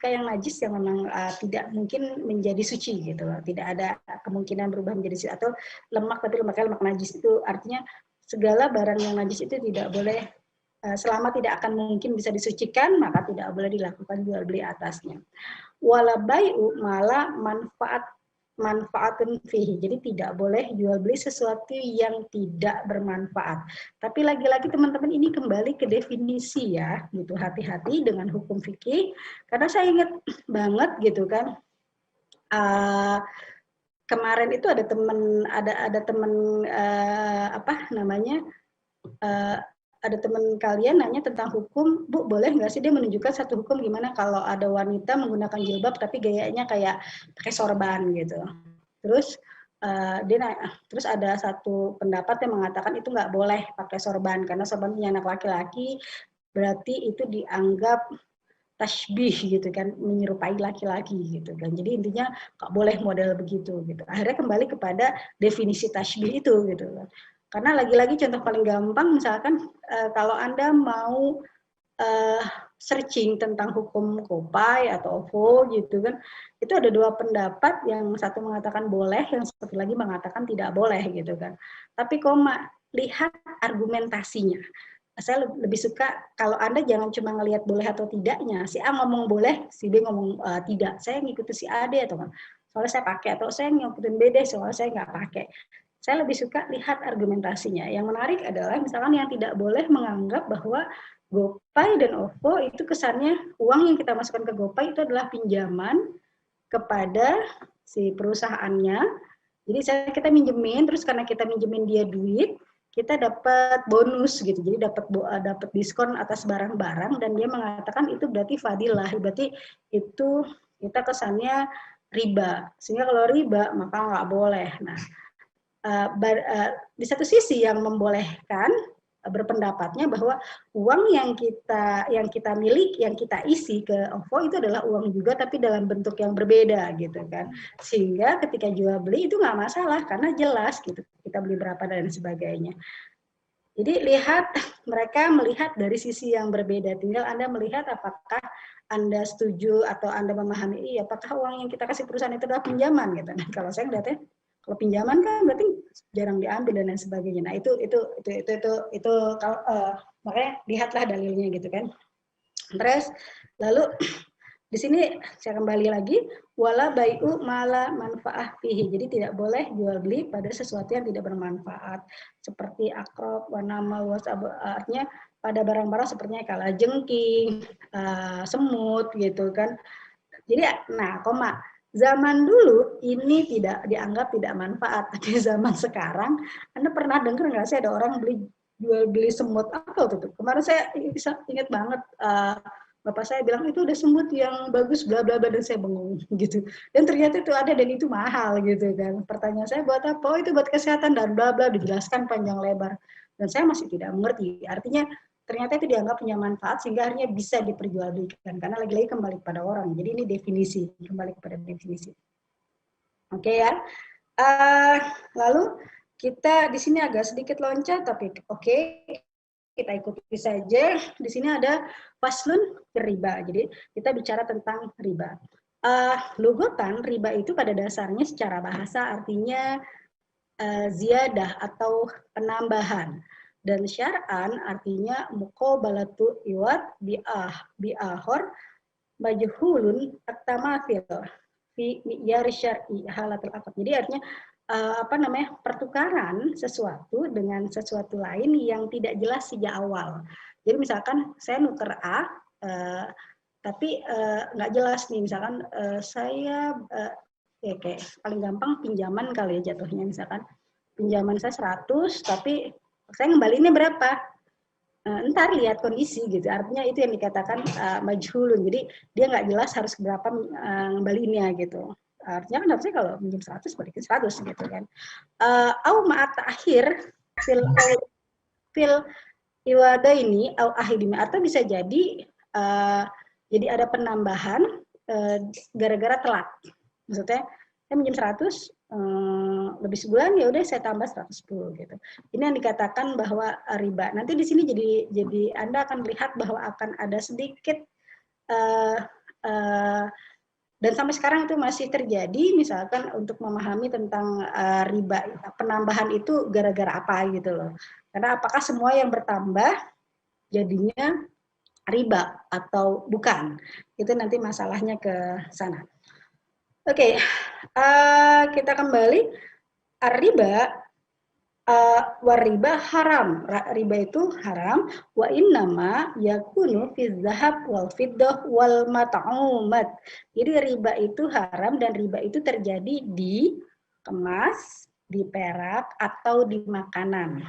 yang najis yang memang tidak mungkin menjadi suci gitu loh, tidak ada kemungkinan berubah menjadi suci, atau lemak tapi lemak najis. Itu artinya segala barang yang najis itu tidak boleh, selama tidak akan mungkin bisa disucikan maka tidak boleh dilakukan jual beli atasnya. Wala bai'u mala manfaatun fihi. Jadi tidak boleh jual beli sesuatu yang tidak bermanfaat. Tapi lagi-lagi teman-teman ini kembali ke definisi ya, gitu. Hati-hati dengan hukum fikih karena saya ingat banget gitu kan. kemarin itu ada teman apa namanya, ada teman kalian nanya tentang hukum, Bu, boleh nggak sih dia menunjukkan satu hukum gimana kalau ada wanita menggunakan jilbab tapi gayanya kayak pakai sorban gitu. Terus terus ada satu pendapat yang mengatakan itu nggak boleh pakai sorban karena sorban punya anak laki-laki, berarti itu dianggap tashbih gitu kan, menyerupai laki-laki gitu kan. Jadi intinya nggak boleh model begitu gitu. Akhirnya kembali kepada definisi tashbih itu gitu kan. Karena lagi-lagi contoh paling gampang misalkan kalau Anda mau searching tentang hukum Kopai atau OVO gitu kan, itu ada dua pendapat, yang satu mengatakan boleh, yang satu lagi mengatakan tidak boleh gitu kan. Tapi lihat argumentasinya. Saya lebih suka kalau Anda jangan cuma ngelihat boleh atau tidaknya. Si A ngomong boleh, si B ngomong tidak. Saya ngikutin si A, D atau soalnya saya pakai, atau saya ngikutin B, D soalnya saya nggak pakai. Saya lebih suka lihat argumentasinya. Yang menarik adalah misalkan yang tidak boleh menganggap bahwa GoPay dan OVO itu kesannya uang yang kita masukkan ke GoPay itu adalah pinjaman kepada si perusahaannya. Jadi kita minjemin, terus karena kita minjemin dia duit, kita dapat bonus gitu, jadi dapat diskon atas barang-barang, dan dia mengatakan itu berarti fadilah, berarti itu kita kesannya riba, sehingga kalau riba maka nggak boleh. Nah, di satu sisi yang membolehkan berpendapatnya bahwa uang yang kita miliki, yang kita isi ke OVO itu adalah uang juga tapi dalam bentuk yang berbeda gitu kan, sehingga ketika jual beli itu nggak masalah karena jelas gitu kita beli berapa dan sebagainya. Jadi mereka melihat dari sisi yang berbeda, tinggal Anda melihat apakah Anda setuju atau Anda memahami, apakah uang yang kita kasih perusahaan itu adalah pinjaman gitu. Nah, kalau saya melihatnya kalau pinjaman kan berarti jarang diambil dan lain sebagainya. Nah, itu kalau makanya lihatlah dalilnya gitu kan. Terus lalu di sini saya kembali lagi, wala bai'u mala manfaah fihi. Jadi tidak boleh jual beli pada sesuatu yang tidak bermanfaat, seperti akrab, wanama, artinya pada barang-barang sepertinya kalajengking, semut gitu kan. Jadi zaman dulu ini tidak dianggap tidak manfaat, tapi zaman sekarang, Anda pernah dengar nggak sih ada orang jual beli semut apa tuh? Kemarin saya ingat banget, Bapak saya bilang itu udah semut yang bagus bla bla bla, dan saya bengong gitu. Dan ternyata itu ada dan itu mahal gitu kan. Pertanyaan saya buat apa? Oh, itu buat kesehatan dan bla bla, dijelaskan panjang lebar. Dan saya masih tidak mengerti. Artinya ternyata itu dianggap punya manfaat sehingga akhirnya bisa diperjualbelikan, karena lagi-lagi kembali kepada orang. Jadi ini definisi, kembali kepada definisi. Oke ya. Lalu kita di sini agak sedikit loncat, tapi oke, kita ikuti saja. Di sini ada faslun riba. Jadi kita bicara tentang riba. Lugotan riba itu pada dasarnya secara bahasa artinya ziyadah atau penambahan. Dan syar'an artinya muqabalatu iwat bi'ahor majhulun at-tamathil fi mi'yar syar'i halatul aqd. Jadi artinya pertukaran sesuatu dengan sesuatu lain yang tidak jelas sejak awal. Jadi misalkan saya nuker A, tapi nggak jelas nih, misalkan saya kayak paling gampang pinjaman kali ya jatuhnya, misalkan pinjaman saya 100 tapi saya ngembaliinnya berapa? Ntar lihat kondisi gitu. Artinya itu yang dikatakan majhulun. Jadi dia nggak jelas harus berapa ngembaliinnya gitu. Artinya kan harusnya kalau minjem 100 balikin 100 gitu kan. Au ma'at akhir fil iwada ini au akhidima, atau bisa jadi ada penambahan gara-gara telat. Maksudnya saya minjem 100 lebih sebulan, ya udah saya tambah 110 gitu. Ini yang dikatakan bahwa riba. Nanti di sini jadi Anda akan lihat bahwa akan ada sedikit dan sampai sekarang itu masih terjadi, misalkan untuk memahami tentang riba, penambahan itu gara-gara apa gitu loh. Karena apakah semua yang bertambah jadinya riba atau bukan? Itu nanti masalahnya ke sana. Oke, kita kembali. Riba Wariba haram, riba itu haram. Wa innama yakunu fi dzahab wal fiddah wal mat'umat. Jadi riba itu haram dan riba itu terjadi di emas, di perak atau di makanan.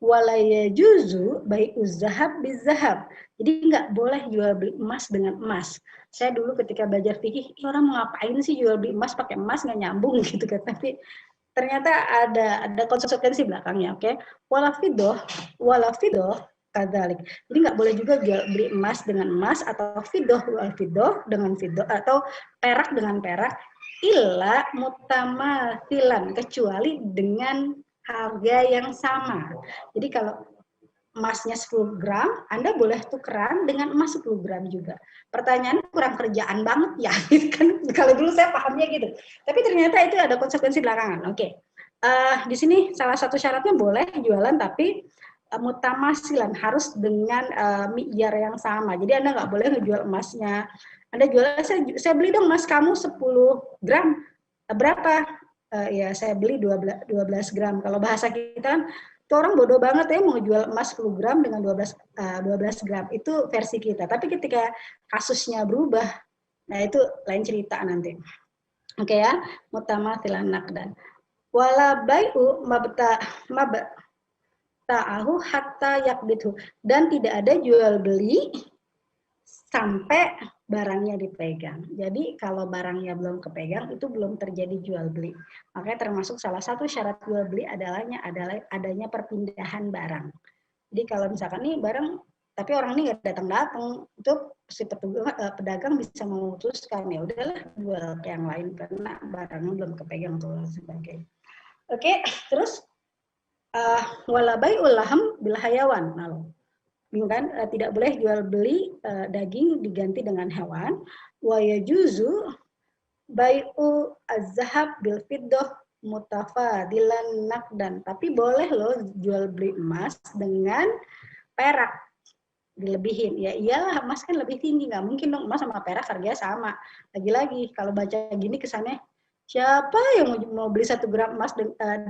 Wala yajuzu bai'uz zahab bizahab. Jadi nggak boleh jual beli emas dengan emas. Saya dulu ketika belajar fikih, orang mau ngapain sih jual beli emas pakai emas, nggak nyambung gitu kan. Tapi ternyata ada konsekuensi belakangnya, oke? Wala fidoh kadzalik. Jadi nggak boleh juga jual beli emas dengan emas atau fidoh wal fidoh dengan fidoh atau perak dengan perak illa mutamathilan, kecuali dengan harga yang sama. Jadi kalau emasnya 10 gram, Anda boleh tukeran dengan emas 10 gram juga. Pertanyaannya kurang kerjaan banget ya, kan? Kalau dulu saya pahamnya gitu. Tapi ternyata itu ada konsekuensi belakangan. Oke, di sini salah satu syaratnya boleh jualan, tapi mutamasilan, harus dengan mi'yar yang sama. Jadi Anda nggak boleh ngejual emasnya. Anda jual, saya beli dong emas kamu 10 gram. Berapa? Ya saya beli 12 gram. Kalau bahasa kita kan, itu orang bodoh banget ya mau jual emas 10 gram dengan 12 gram. Itu versi kita. Tapi ketika kasusnya berubah, nah itu lain cerita nanti. Oke ya, mutamathilan naqdan. Wala bai'u mabta'ahu hatta yakbithu. Dan tidak ada jual beli sampai barangnya dipegang. Jadi kalau barangnya belum kepegang itu belum terjadi jual beli. Makanya termasuk salah satu syarat jual beli adalah adanya perpindahan barang. Jadi kalau misalkan nih barang tapi orang ini nggak datang-datang, itu si pedagang bisa memutuskan ya udahlah jual ke yang lain karena barangnya belum kepegang atau sebagainya. Oke, terus wala bai'ul laham bil hayawan. Kan tidak boleh jual beli daging diganti dengan hewan. Wa yajuzu bai'u az-zahab bil fiddah mutafadilan naqdan. Tapi boleh loh jual beli emas dengan perak dilebihin. Ya iyalah, emas kan lebih tinggi, nggak mungkin dong emas sama perak harganya sama. Lagi-lagi kalau baca gini kesannya siapa yang mau beli 1 gram emas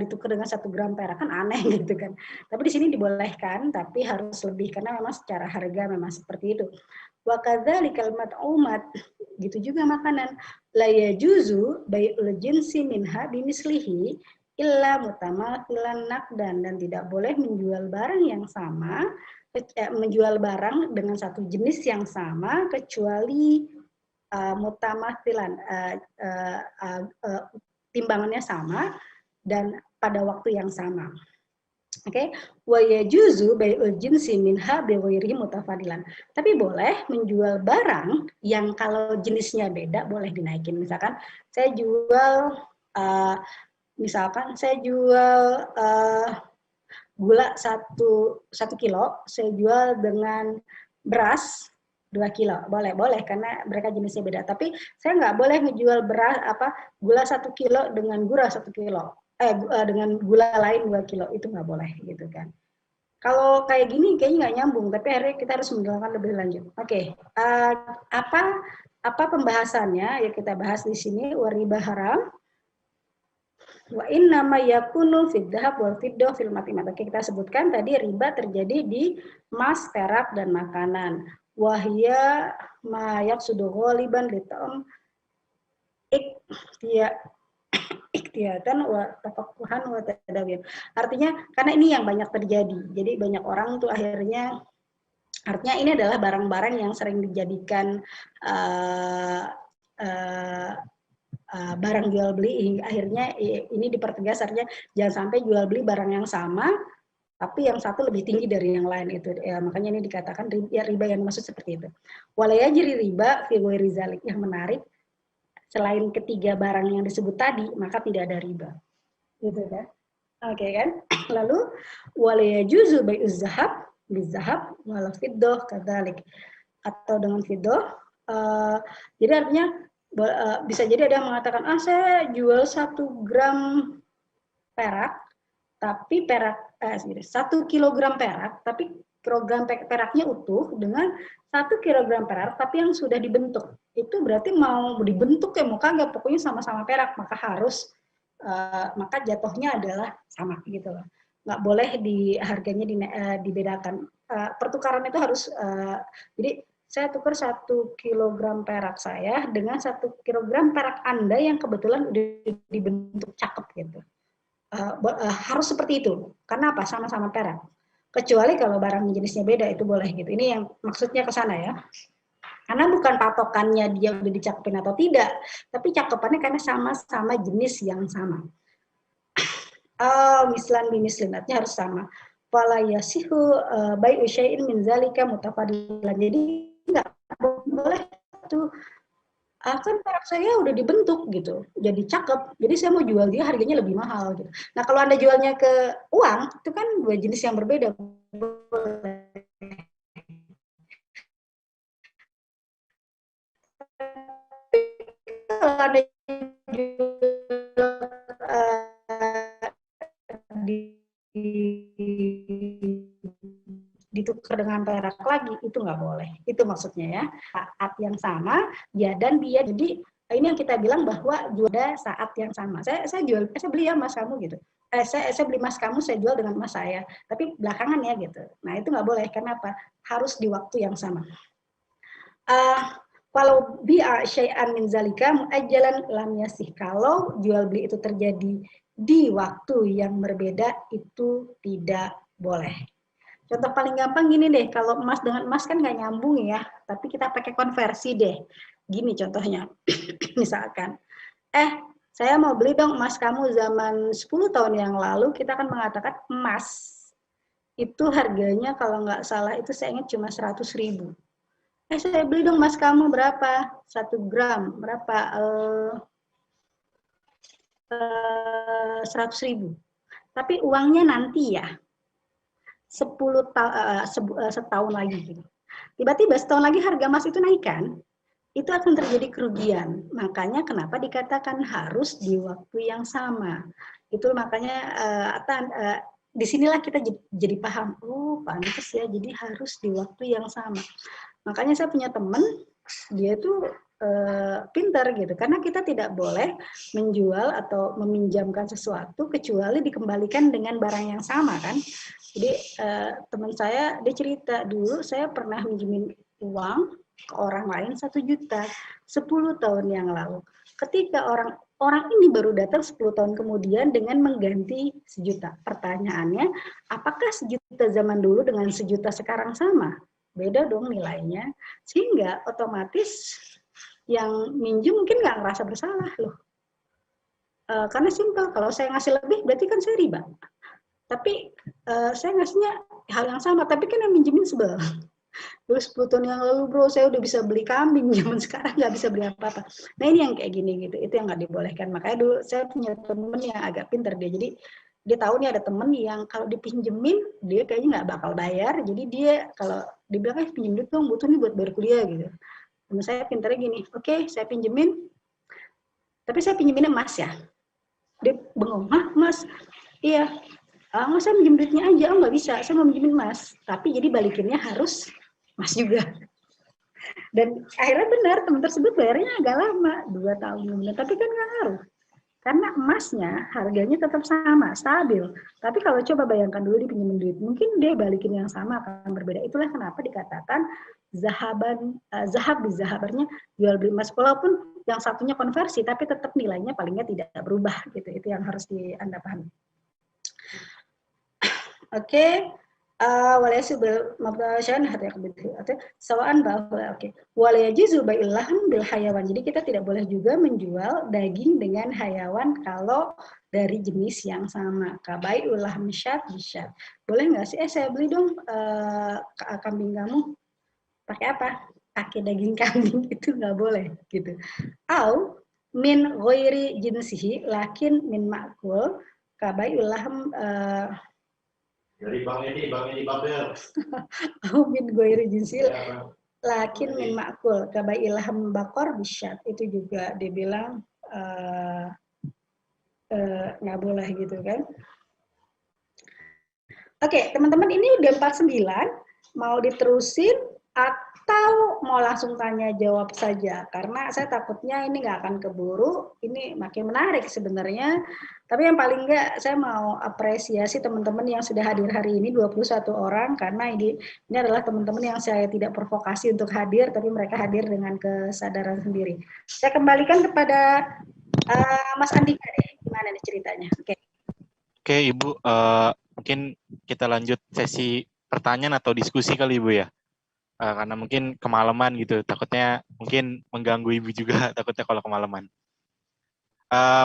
ditukar dengan 1 gram perak, kan aneh gitu kan. Tapi di sini dibolehkan, tapi harus lebih karena memang secara harga memang seperti itu. Wa kadzalikal mat'umat, gitu juga makanan. La yajuzu bai'ul jinsi minha bimislihi illa mutamathilan naqdan, dan tidak boleh menjual barang yang sama, menjual barang dengan satu jenis yang sama kecuali mutamathilan, timbangannya sama dan pada waktu yang sama. Oke, wa yajuzu bai'ul jinsi minha bi ghairihi mutafadilan. Tapi boleh menjual barang yang kalau jenisnya beda boleh dinaikin. Misalkan saya jual gula 1 kilo, saya jual dengan beras 2 kilo, boleh karena mereka jenisnya beda. Tapi saya nggak boleh ngejual gula 1 kilo dengan gula 1 kilo, dengan gula lain 2 kilo, itu nggak boleh gitu kan. Kalau kayak gini kayaknya nggak nyambung, tapi akhirnya kita harus menjelaskan lebih lanjut. Oke, apa pembahasannya? Ya kita bahas di sini. Wariba haram. Wa inna ma yakunu fid dhahab wal fiddah fil matimat. Oke, kita sebutkan tadi riba terjadi di emas, perak dan makanan. Wahya ma yaqsudu ghaliban li ta'am ikhtiyatan wa tafaqquhan wa tadawiyyan. Artinya karena ini yang banyak terjadi. Jadi banyak orang tuh artinya ini adalah barang-barang yang sering dijadikan barang jual beli. Akhirnya ini dipertegas, artinya jangan sampai jual beli barang yang sama tapi yang satu lebih tinggi dari yang lain itu. Ya, makanya ini dikatakan riba yang maksud seperti itu. Walayajri riba fi ghairi zalik. Yang menarik, selain ketiga barang yang disebut tadi, maka tidak ada riba. Gitu kan? Oke kan? Lalu walayajuzu bai'uz zahab bizahab wal fiddah kadzalik. Atau dengan fiddah. Jadi artinya bisa jadi ada yang mengatakan, saya jual 1 gram perak, tapi 1 kilogram perak, tapi kilogram peraknya utuh dengan 1 kilogram perak, tapi yang sudah dibentuk. Itu berarti mau dibentuk ya mau kagak, pokoknya sama-sama perak, maka jatuhnya adalah sama gitu loh. nggak boleh harganya dibedakan. Pertukaran itu harus, jadi saya tukar 1 kilogram perak saya dengan 1 kilogram perak Anda yang kebetulan udah dibentuk cakep gitu. Harus seperti itu. Karena apa? Sama-sama perak. Kecuali kalau barang jenisnya beda, itu boleh gitu. Ini yang maksudnya ke sana ya. Karena bukan patokannya dia udah dicakepin atau tidak, tapi cakepannya karena sama-sama jenis yang sama. Mislan bimislin, artinya harus sama. Fala yasihu bai'u syai'in min zalika mutafadilan. Jadi nggak boleh tuh, kan perak saya udah dibentuk gitu, jadi cakep, jadi saya mau jual dia harganya lebih mahal gitu. Nah kalau Anda jualnya ke uang, itu kan dua jenis yang berbeda. Kalau Anda ditukar dengan perak lagi, itu nggak boleh. Itu maksudnya ya, saat yang sama ya, dan dia, jadi ini yang kita bilang bahwa jual saat yang sama. Saya beli ya mas kamu gitu. Saya beli mas kamu, saya jual dengan mas saya, tapi belakangan ya gitu. Nah itu nggak boleh. Kenapa? Harus di waktu yang sama. Kalau bi'a syai'an min zalika mu'ajjalan lam yasih. Kalau jual beli itu terjadi di waktu yang berbeda, itu tidak boleh. Contoh paling gampang gini deh, kalau emas dengan emas kan nggak nyambung ya, tapi kita pakai konversi deh. Gini contohnya, misalkan, saya mau beli dong emas kamu zaman 10 tahun yang lalu, kita akan mengatakan emas itu harganya kalau nggak salah itu saya ingat cuma 100.000. Saya beli dong emas kamu berapa? 1 gram, berapa? 100.000. Tapi uangnya nanti ya. 10 setahun lagi gitu. Tiba-tiba setahun lagi harga emas itu naik kan, itu akan terjadi kerugian. Makanya kenapa dikatakan harus di waktu yang sama. Itu makanya disinilah kita jadi paham, pantas ya, jadi harus di waktu yang sama. Makanya saya punya teman, dia tuh pintar gitu, karena kita tidak boleh menjual atau meminjamkan sesuatu kecuali dikembalikan dengan barang yang sama kan. Jadi teman saya dia cerita, dulu saya pernah minjemin uang ke orang lain 1 juta 10 tahun yang lalu. Ketika orang ini baru datang 10 tahun kemudian dengan mengganti 1 juta. Pertanyaannya, apakah 1 juta zaman dulu dengan 1 juta sekarang sama? Beda dong nilainya. Sehingga otomatis yang minjem mungkin nggak ngerasa bersalah loh. Karena simpel, kalau saya ngasih lebih berarti kan saya riba. Tapi saya ngasihnya hal yang sama, tapi kan yang minjemin sebel. Dulu 10 tahun yang lalu bro, saya udah bisa beli kambing, zaman sekarang nggak bisa beli apa-apa. Nah ini yang kayak gini gitu, itu yang nggak dibolehkan. Makanya dulu saya punya temen yang agak pinter dia, jadi dia tahu nih ada temen yang kalau dipinjemin, dia kayaknya nggak bakal bayar, jadi dia kalau dibilang pinjem duit dong, butuh nih buat bayar kuliah gitu. Temen saya pinternya gini, oke, saya pinjemin, tapi saya pinjeminnya emas ya. Dia bengong, mas? Iya. Nggak, saya minjem duitnya aja, nggak bisa, saya mau minjemin emas. Tapi jadi balikinnya harus emas juga. Dan akhirnya benar, teman tersebut bayarnya agak lama, 2 tahun kemudian. Tapi kan nggak ngaruh. Karena emasnya harganya tetap sama, stabil. Tapi kalau coba bayangkan dulu dipinjemin duit, mungkin dia balikin yang sama akan berbeda. Itulah kenapa dikatakan zahab di zahabarnya jual beli emas. Walaupun yang satunya konversi, tapi tetap nilainya palingnya tidak berubah gitu. Itu yang harus Anda pahami. Oke, walaysu bil mabdasyan hati atau sawaan bahwa oke. Walayajizu bai'il lahm bil hayawan. Jadi kita tidak boleh juga menjual daging dengan hayawan kalau dari jenis yang sama. Kabai'ul lahm syat bisyat. Boleh nggak sih? Saya beli dong kambing kamu. Pakai apa? Pakai daging kambing, itu nggak boleh gitu. Au min ghairi jinsihi lakin min ma'kul kabai'ul lahm dari Bang Edi Babel. Min ghairi jinsil lakin min ma'kul kabai ilham bakor bisyat, itu juga dibilang nggak boleh gitu kan. Oke, teman-teman, ini udah 49, mau diterusin atau mau langsung tanya jawab saja, karena saya takutnya ini nggak akan keburu, ini makin menarik sebenarnya. Tapi yang paling nggak, saya mau apresiasi teman-teman yang sudah hadir hari ini, 21 orang, karena ini adalah teman-teman yang saya tidak provokasi untuk hadir, tapi mereka hadir dengan kesadaran sendiri. Saya kembalikan kepada Mas Andika deh, gimana nih ceritanya? Oke, Ibu, mungkin kita lanjut sesi pertanyaan atau diskusi kali Ibu ya. Karena mungkin kemalaman gitu, takutnya mungkin mengganggu Ibu juga, takutnya kalau kemalaman.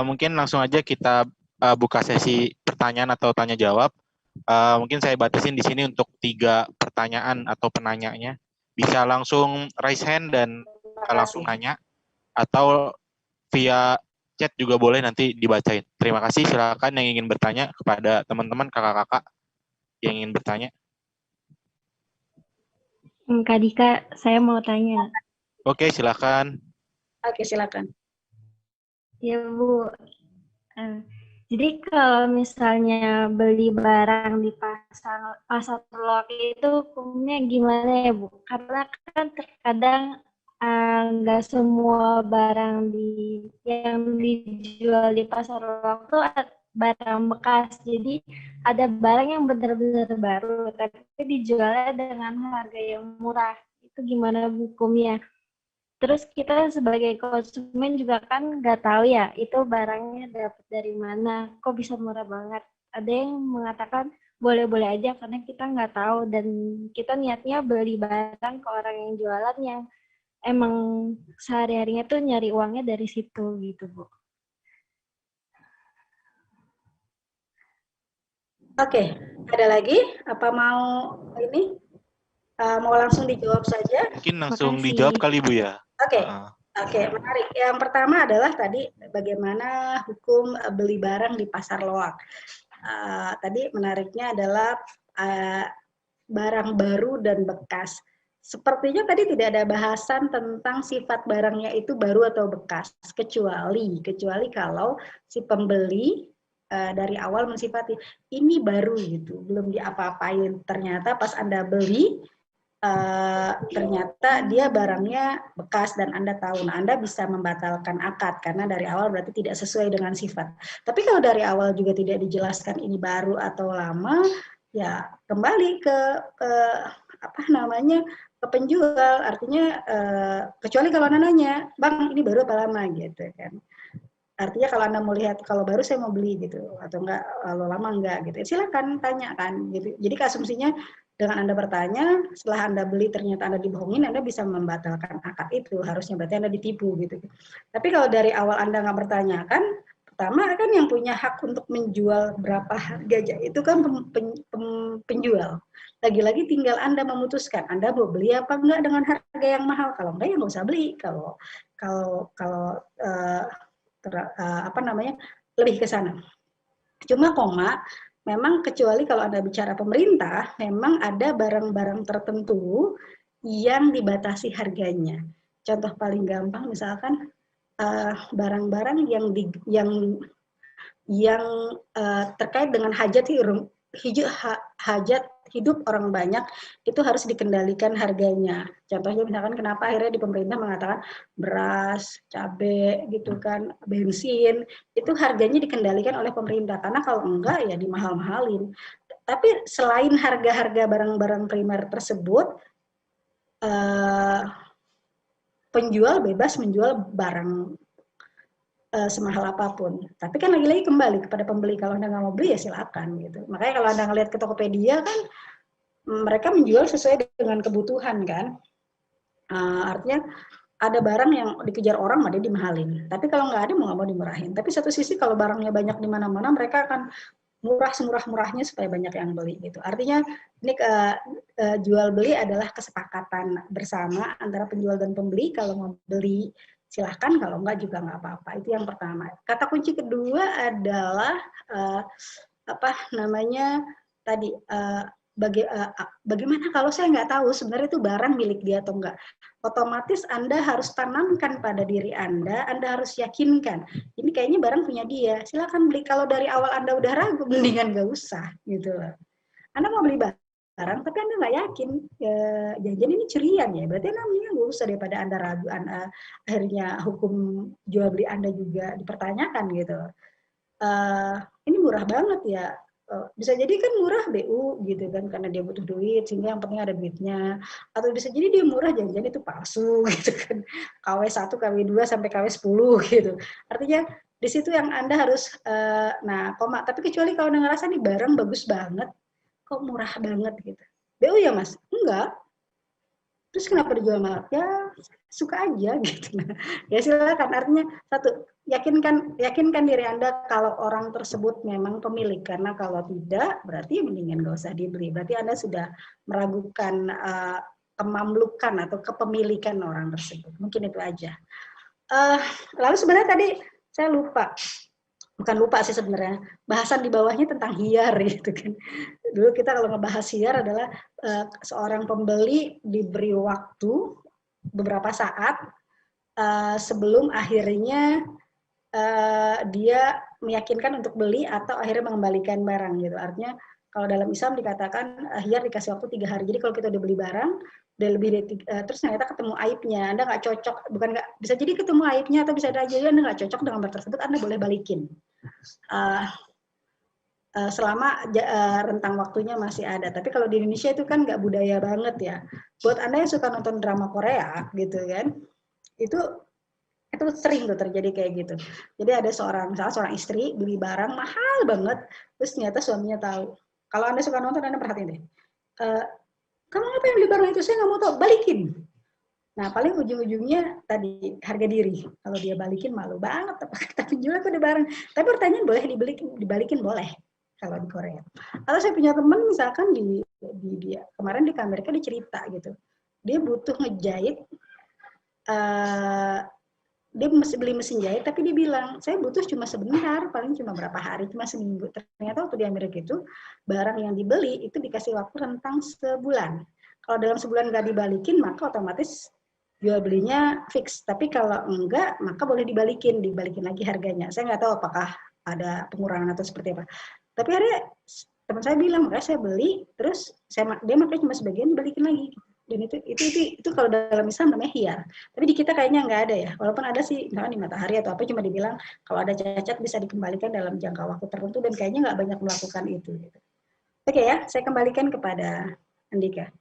Mungkin langsung aja kita buka sesi pertanyaan atau tanya jawab. Mungkin saya batasin di sini untuk 3 pertanyaan atau penanyanya. Bisa langsung raise hand dan langsung nanya, atau via chat juga boleh, nanti dibacain. Terima kasih, silakan yang ingin bertanya kepada teman-teman kakak-kakak yang ingin bertanya. Kak Dika, saya mau tanya. Oke, silakan. Oke, silakan. Ya Bu, jadi kalau misalnya beli barang di pasar loak itu hukumnya gimana ya Bu? Karena kan terkadang nggak semua barang yang dijual di pasar loak itu barang bekas. Jadi ada barang yang benar-benar baru, tapi dijualnya dengan harga yang murah. Itu gimana hukumnya? Terus kita sebagai konsumen juga kan nggak tahu ya, itu barangnya dapat dari mana, kok bisa murah banget. Ada yang mengatakan boleh-boleh aja karena kita nggak tahu, dan kita niatnya beli barang ke orang yang jualan yang emang sehari-harinya tuh nyari uangnya dari situ gitu Bu. Oke, ada lagi? Apa mau ini? Mau langsung dijawab saja? Mungkin langsung Makasih. dijawab kali Bu ya. Oke, menarik. Yang pertama adalah tadi bagaimana hukum beli barang di pasar loak. Tadi menariknya adalah barang baru dan bekas. Sepertinya tadi tidak ada bahasan tentang sifat barangnya itu baru atau bekas, kecuali kalau si pembeli dari awal mensifati ini baru gitu, belum diapa-apain. Ternyata pas Anda beli ternyata dia barangnya bekas dan Anda tahu. Nah, Anda bisa membatalkan akad karena dari awal berarti tidak sesuai dengan sifat. Tapi kalau dari awal juga tidak dijelaskan ini baru atau lama, ya kembali ke ke penjual. Artinya kecuali kalau Anda nanya, "Bang, ini baru apa lama?" gitu kan. Artinya kalau Anda mau lihat, kalau baru saya mau beli gitu, atau enggak, kalau lama enggak gitu. Silakan tanya kan gitu. Jadi asumsinya dengan Anda bertanya, setelah Anda beli ternyata Anda dibohongin, Anda bisa membatalkan akad itu. Harusnya berarti Anda ditipu gitu. Tapi kalau dari awal Anda nggak bertanya kan, pertama kan yang punya hak untuk menjual berapa harga aja itu kan penjual. Lagi-lagi tinggal Anda memutuskan, Anda mau beli apa enggak dengan harga yang mahal. Kalau enggak ya nggak usah beli. Lebih ke sana. Cuma memang kecuali kalau Anda bicara pemerintah, memang ada barang-barang tertentu yang dibatasi harganya. Contoh paling gampang misalkan barang-barang yang terkait dengan hajat hidup orang banyak itu harus dikendalikan harganya. Contohnya misalkan kenapa akhirnya di pemerintah mengatakan beras, cabai gitu kan, bensin, itu harganya dikendalikan oleh pemerintah karena kalau enggak ya dimahal-mahalin. Tapi selain harga-harga barang-barang primer tersebut, penjual bebas menjual barang semahal apapun. Tapi kan lagi-lagi kembali kepada pembeli. Kalau Anda nggak mau beli ya silakan gitu. Makanya kalau Anda ngelihat ke Tokopedia kan mereka menjual sesuai dengan kebutuhan kan. Artinya ada barang yang dikejar orang dia dimahalin. Tapi kalau nggak ada mau nggak mau dimurahin. Tapi satu sisi kalau barangnya banyak di mana-mana mereka akan murah semurah-murahnya supaya banyak yang beli gitu. Artinya ini jual beli adalah kesepakatan bersama antara penjual dan pembeli. Kalau mau beli silahkan, kalau enggak juga nggak apa-apa. Itu yang pertama. Kata kunci kedua adalah bagaimana kalau saya nggak tahu sebenarnya itu barang milik dia atau enggak. Otomatis Anda harus tanamkan pada diri Anda harus yakinkan ini kayaknya barang punya dia. Silakan beli. Kalau dari awal Anda udah ragu, mendingan nggak usah gitu loh. Anda mau beli barang barang, tapi Anda nggak yakin janjian ini curian ya, berarti Anda mendingan nggak usah daripada Anda ragu, akhirnya hukum jual beli Anda juga dipertanyakan gitu. Ini murah banget ya. Bisa jadi kan murah BU gitu kan, karena dia butuh duit sehingga yang penting ada duitnya, atau bisa jadi dia murah janjian itu palsu gitu kan, KW1, KW2 sampai KW10 gitu. Artinya di situ yang Anda harus tapi kecuali kalau Anda ngerasa nih barang bagus banget kok murah banget gitu. BU ya Mas? Enggak. Terus kenapa dijual mahal? Ya suka aja gitu. Ya silakan. Artinya satu, yakinkan diri Anda kalau orang tersebut memang pemilik, karena kalau tidak berarti mendingan nggak usah dibeli. Berarti Anda sudah meragukan kemamlukan atau kepemilikan orang tersebut. Mungkin itu aja. Lalu sebenarnya tadi saya lupa. Bukan lupa sih sebenarnya, bahasan di bawahnya tentang hiyar gitu kan. Dulu kita kalau ngebahas hiyar adalah seorang pembeli diberi waktu beberapa saat sebelum akhirnya dia meyakinkan untuk beli atau akhirnya mengembalikan barang gitu. Artinya kalau dalam Islam dikatakan hiyar dikasih waktu 3 hari. Jadi kalau kita udah beli barang udah lebih dari terus ternyata ketemu aibnya, Anda nggak cocok, bisa jadi ketemu aibnya atau bisa aja Anda nggak cocok dengan barang tersebut, Anda boleh balikin. Selama rentang waktunya masih ada. Tapi kalau di Indonesia itu kan nggak budaya banget ya. Buat Anda yang suka nonton drama Korea gitu kan, itu sering tuh terjadi kayak gitu. Jadi ada misalnya seorang istri beli barang mahal banget, terus ternyata suaminya tahu. Kalau Anda suka nonton, Anda perhatiin deh. Kamu apa yang beli barang itu? Saya nggak mau tahu, balikin. Nah, paling ujung-ujungnya tadi harga diri. Kalau dia balikin malu banget, tapi penjual aku ada barang. Tapi pertanyaan boleh dibalikin boleh kalau di Korea. Atau saya punya teman misalkan dia kemarin di Amerika dia cerita gitu. Dia butuh ngejahit, dia mesti beli mesin jahit, tapi dia bilang saya butuh cuma sebentar, paling cuma berapa hari, cuma seminggu. Ternyata waktu di Amerika itu barang yang dibeli itu dikasih waktu rentang sebulan. Kalau dalam sebulan nggak dibalikin, maka otomatis jual belinya fix. Tapi kalau enggak, maka boleh dibalikin lagi harganya. Saya nggak tahu apakah ada pengurangan atau seperti apa. Tapi akhirnya teman saya bilang, makanya saya beli, terus dia makanya cuma sebagian dibalikin lagi. Dan itu kalau dalam Islam namanya hiyar. Tapi di kita kayaknya nggak ada ya. Walaupun ada sih, misalnya di Matahari atau apa, cuma dibilang kalau ada cacat bisa dikembalikan dalam jangka waktu tertentu, dan kayaknya nggak banyak melakukan itu. Gitu. Oke ya, saya kembalikan kepada Andika.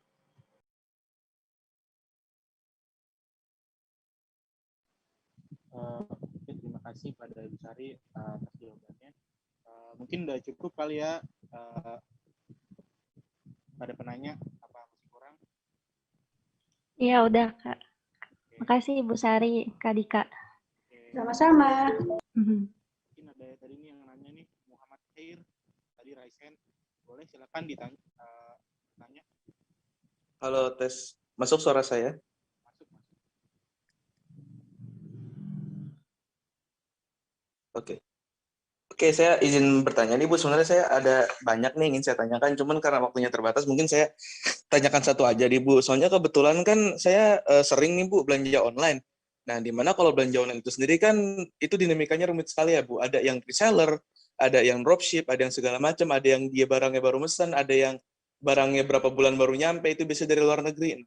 Terima kasih pada Ibu Sari atas jawabannya. Mungkin udah cukup kali ya pada penanya, apa masih kurang? Iya udah Kak. Makasih Ibu Sari, Kak Dika. Sama-sama. Mungkin ada tadi nih yang nanya nih, Muhammad Khair, tadi Raisen, boleh silakan ditanya. Halo, tes. Masuk suara saya? Masuk. Oke, saya izin bertanya nih Bu. Sebenarnya saya ada banyak nih ingin saya tanyakan, cuman karena waktunya terbatas, mungkin saya tanyakan satu aja nih Bu. Soalnya kebetulan kan saya sering nih Bu belanja online. Nah, dimana kalau belanja online itu sendiri kan itu dinamikanya rumit sekali ya Bu. Ada yang reseller, ada yang dropship, ada yang segala macam, ada yang dia barangnya baru mesen, ada yang barangnya berapa bulan baru nyampe, itu bisa dari luar negeri.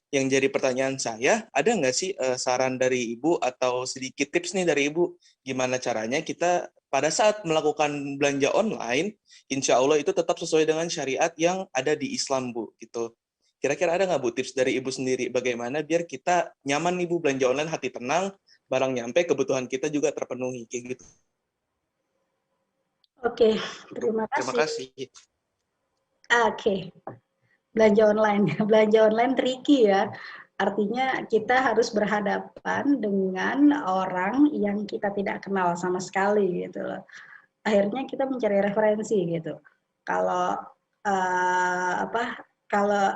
Yang jadi pertanyaan saya, ada nggak sih saran dari Ibu atau sedikit tips nih dari Ibu, gimana caranya kita pada saat melakukan belanja online, insya Allah itu tetap sesuai dengan syariat yang ada di Islam, Bu. Gitu. Kira-kira ada nggak, Bu, tips dari Ibu sendiri, bagaimana biar kita nyaman nih, Bu, belanja online, hati tenang, barang nyampe, kebutuhan kita juga terpenuhi, kayak gitu. Oke, terima kasih. Terima kasih. Oke. Belanja online tricky ya. Artinya kita harus berhadapan dengan orang yang kita tidak kenal sama sekali gitu loh. Akhirnya kita mencari referensi gitu. Kalau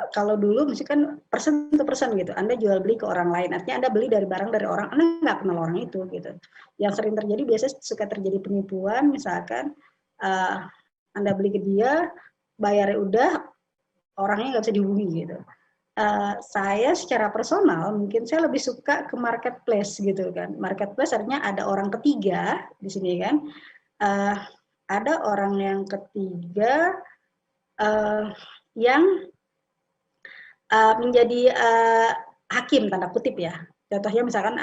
kalau dulu mesti kan person to person gitu. Anda jual beli ke orang lain. Artinya Anda beli barang dari orang, Anda nggak kenal orang itu gitu. Yang sering terjadi biasanya suka terjadi penipuan, misalkan Anda beli ke dia, bayarnya udah, orangnya nggak bisa dihubungi gitu. Saya secara personal mungkin saya lebih suka ke marketplace gitu kan. Marketplace artinya ada orang ketiga di sini kan. Ada orang yang ketiga yang menjadi hakim tanda kutip ya. Contohnya misalkan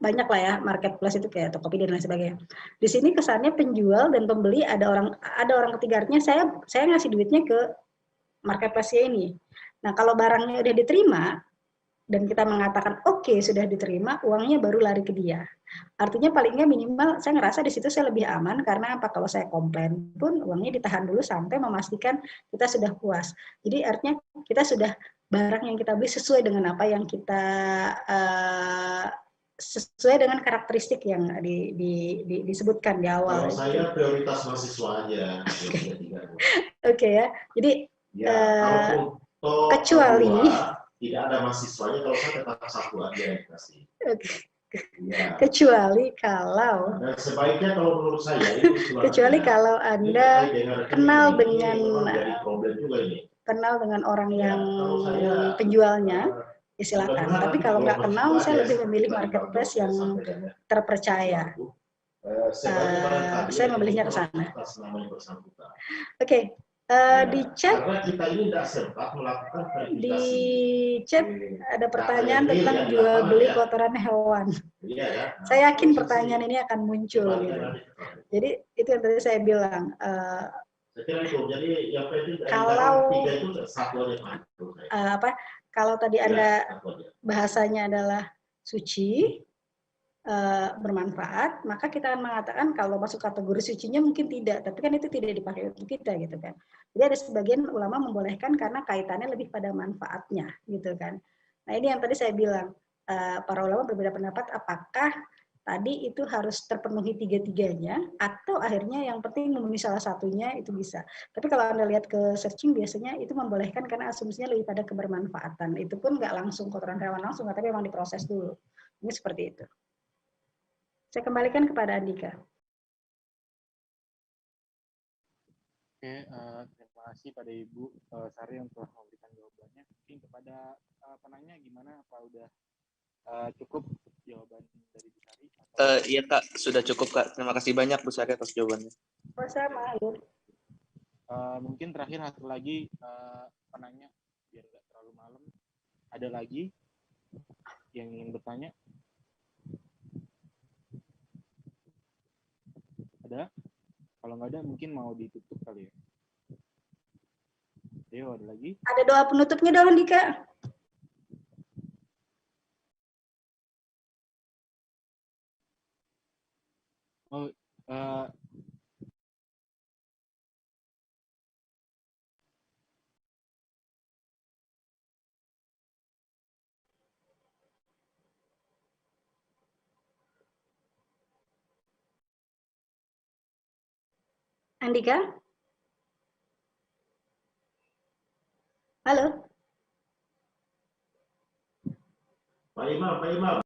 banyak lah ya marketplace itu kayak Tokopedia dan lain sebagainya. Di sini kesannya penjual dan pembeli ada orang ketiganya saya ngasih duitnya ke marketplace ini. Nah kalau barangnya udah diterima dan kita mengatakan oke, sudah diterima, uangnya baru lari ke dia. Artinya paling nggak minimal saya ngerasa di situ saya lebih aman karena apa, kalau saya komplain pun uangnya ditahan dulu sampai memastikan kita sudah puas. Jadi artinya kita sudah barang yang kita beli sesuai dengan apa yang kita sesuai dengan karakteristik yang disebutkan di awal. Kalau saya prioritas mahasiswa aja. Oke ya. Jadi kecuali tidak ada mahasiswanya, kalau saya tetap satu aja yang kasih. Ya. Kecuali kalau sebaiknya kalau menurut saya itu kecuali kalau Anda kenal dengan orang yang penjualnya, ya silakan. Tapi kalau nggak kenal, saya lebih memilih marketplace yang terpercaya. Saya memilihnya ke sana. Oke. Di chat ada pertanyaan tentang jual beli kotoran hewan. Saya yakin pertanyaan ini akan muncul gitu. Jadi itu yang tadi saya bilang. Kalau tadi Anda bahasanya adalah suci, bermanfaat, maka kita akan mengatakan kalau masuk kategori sucinya mungkin tidak, tapi kan itu tidak dipakai untuk kita gitu kan. Jadi ada sebagian ulama membolehkan karena kaitannya lebih pada manfaatnya gitu kan. Nah ini yang tadi saya bilang, para ulama berbeda pendapat apakah tadi itu harus terpenuhi tiga-tiganya atau akhirnya yang penting memenuhi salah satunya itu bisa. Tapi kalau Anda lihat ke searching biasanya itu membolehkan karena asumsinya lebih pada kebermanfaatan. Itu pun nggak langsung kotoran hewan langsung, tapi memang diproses dulu. Ini seperti itu. Saya kembalikan kepada Andika. Oke, terima kasih pada Ibu Sari yang telah memberikan jawabannya. Mungkin kepada penanya gimana? Apa udah cukup jawaban dari Bu Sari? Iya Kak, sudah cukup Kak. Terima kasih banyak Bu Sari atas jawabannya. Sama. Mungkin terakhir satu lagi penanya biar nggak terlalu malam. Ada lagi yang ingin bertanya? Ada? Kalau nggak ada mungkin mau ditutup kali ya. Ayo, ada lagi? Ada doa penutupnya dong, Andika. Oh, Andika? Halo? Pak Imam.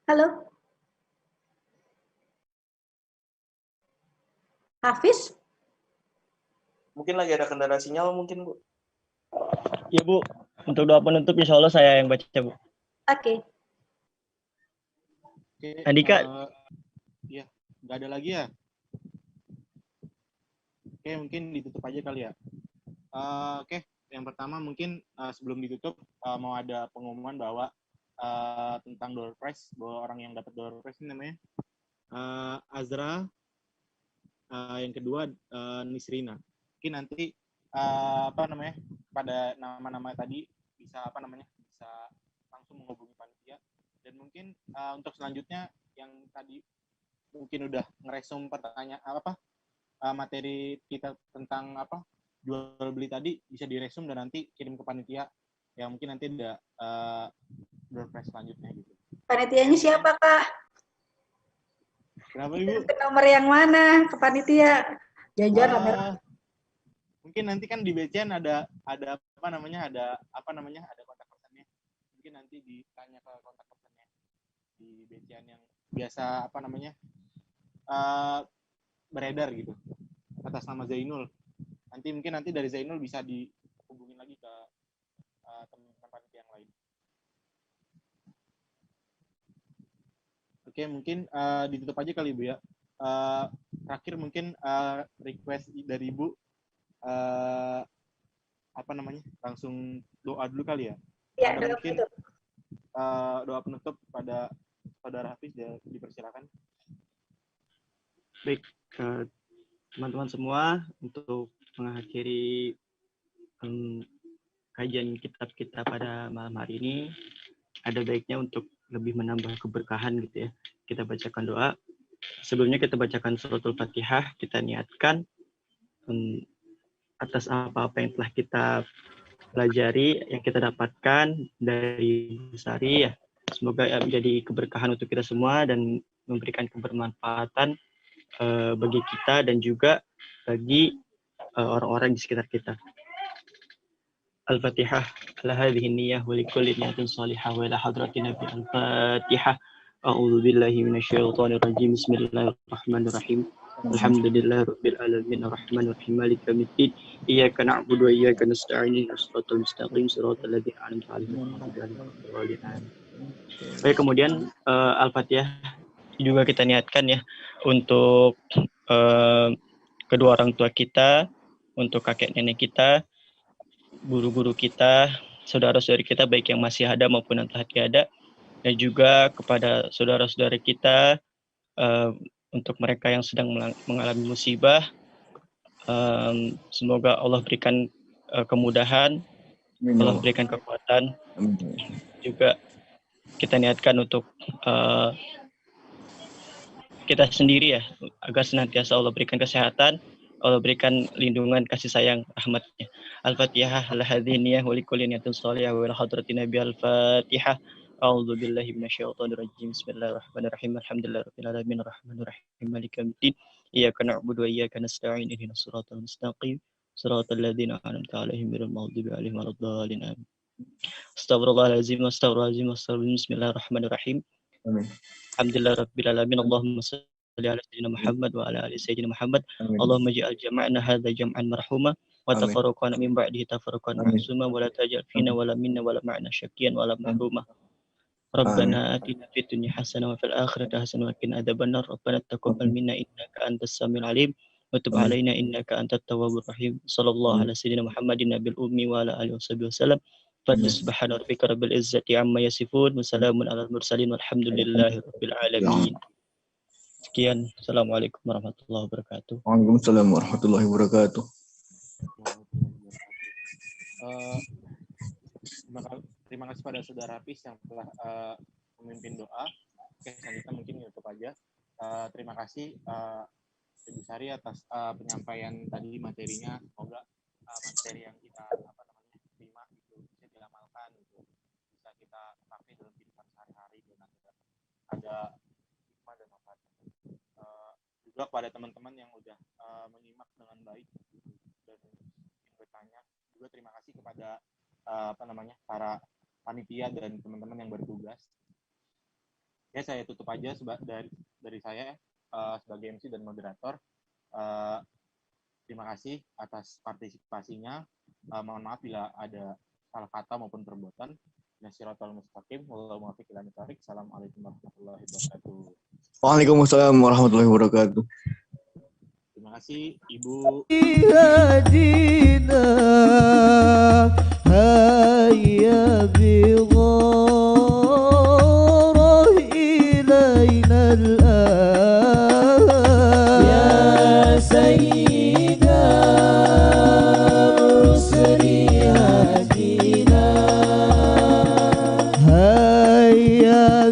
Halo? Hafiz? Mungkin lagi ada kendala sinyal mungkin Bu. Iya Bu, untuk doa penutup insya Allah saya yang baca Bu. Oke. Andika. Ya, nggak ada lagi ya? Oke, mungkin ditutup aja kali ya. Oke, yang pertama mungkin sebelum ditutup mau ada pengumuman bahwa tentang door prize, bahwa orang yang dapat door prize ini namanya Azra, yang kedua Nisrina. Mungkin nanti pada nama-nama tadi bisa bisa langsung menghubungi panitia. Dan mungkin untuk selanjutnya yang tadi mungkin udah ngeresum pertanyaan materi kita tentang jual beli tadi bisa diresum dan nanti kirim ke panitia. Ya mungkin nanti ada door prize selanjutnya gitu. Panitianya siapa Kak? Kenapa Ibu? Ke nomor yang mana ke panitia? Jangan mungkin nanti kan di BCN ada kontak personnya. Mungkin nanti ditanya ke kontak personnya di BCN yang biasa beredar gitu atas nama Zainul. Nanti dari Zainul bisa dihubungin lagi ke teman-teman panitia yang lain. Oke, mungkin ditutup aja kali Ibu ya. Terakhir mungkin request dari Ibu langsung doa dulu kali ya. Ya, Ada mungkin doa penutup pada Saudara Hafiz, dipersilakan. Baik, teman-teman semua, untuk mengakhiri kajian kitab kita pada malam hari ini, ada baiknya untuk lebih menambah keberkahan gitu ya. Kita bacakan doa. Sebelumnya kita bacakan suratul Fatihah, kita niatkan atas apa-apa yang telah kita pelajari, yang kita dapatkan dari Bu Sari ya. Semoga menjadi keberkahan untuk kita semua dan memberikan kebermanfaatan bagi kita dan juga bagi orang-orang di sekitar kita. Al-Fatihah. Ala hadhihi niyyah wa likulli niyatin salihah wa ila hadratin nabi. Al-Fatihah. A'udzu billahi minasyaitonir rajim. Bismillahirrahmanirrahim. Alhamdulillahi rabbil alamin arrahmanir rahim maliki yaumiddin. Iyyaka na'budu wa iyyaka nasta'in ihdinas siratal mustaqim siratal ladzina an'amta 'alaihim. Baik, kemudian Al-Fatihah juga kita niatkan ya untuk kedua orang tua kita, untuk kakek nenek kita, guru-guru kita, saudara-saudari kita baik yang masih ada maupun yang telah tiada, dan juga kepada saudara-saudara kita untuk mereka yang sedang mengalami musibah. Semoga Allah berikan kemudahan, Allah berikan kekuatan. Juga kita niatkan untuk kita sendiri ya, agar senantiasa Allah berikan kesehatan, Allah berikan lindungan, kasih sayang, rahmatnya. Al-Fatihah. Ala hadhihi niyyah wa likulli niyatin shalihah wa ila hadratin nabi. Al-Fatihah. A'udzu billahi minasyaitonir rajim. Bismillahirrahmanirrahim. Alhamdulillahirabbil alamin arrahmanir rahim maliki yaumiddin. Iyyaka na'budu wa iyyaka nasta'in ihdinas siratal mustaqim siratal ladzina an'amta 'alaihim ghairil maghdubi 'alaihim waladdallin. Amin. Astaghfirullahalazim. Bismillahirrahmanirrahim. Amin. Alhamdulillahirabbil alamin. Allahumma shalli ala sayyidina Muhammad wa ala ali sayyidina Muhammad. Allahumma ij'al jam'ana hadza jam'an marhuma wa tafarraqana min ba'dihi tafarraqan ma'suma wa la taj'al fina wa la minna wa la ma'na syaqiyyan wa la mahruma. Rabbana atina fid dunya hasanah wa fil akhirati hasanah wa qina adzabannar. Rabbana taqabbal minna innaka antas samiul alim wa tub alaina innaka antat tawwabur rahim. Sallallahu ala sayyidina Muhammadin nabil ummi wa ala alihi wasallam. Subhana rabbika rabbil izzati amma yasifun wa salamun alal mursalin walhamdulillahi rabbil alamin. Sekian. Assalamualaikum warahmatullahi wabarakatuh. Waalaikumsalam warahmatullahi wabarakatuh. Terima kasih pada Saudara Hafiz yang telah memimpin doa. Oke, selanjutnya mungkin YouTube aja. Terima kasih Ibu Sari atas penyampaian tadi materinya. Semoga materi yang kita terima itu bisa diamalkan, itu bisa kita pakai dalam kehidupan sehari-hari dan ada hikmah dan manfaat. Juga pada teman-teman yang udah menyimak dengan baik dan bertanya. Juga terima kasih kepada para panitia dan teman-teman yang bertugas. Ya, saya tutup aja dari saya sebagai MC dan moderator. Terima kasih atas partisipasinya. Mohon maaf bila ada salah kata maupun perbuatan. Nasyiratul mustaqim. Wallahu muwaffiq ila aqwamit thoriq. Assalamualaikum warahmatullahi wabarakatuh. Waalaikumsalam warahmatullahi wabarakatuh. Terima kasih Ibu. هيا بغاره إلينا الآن يا سيدا الرسل هدينا هيا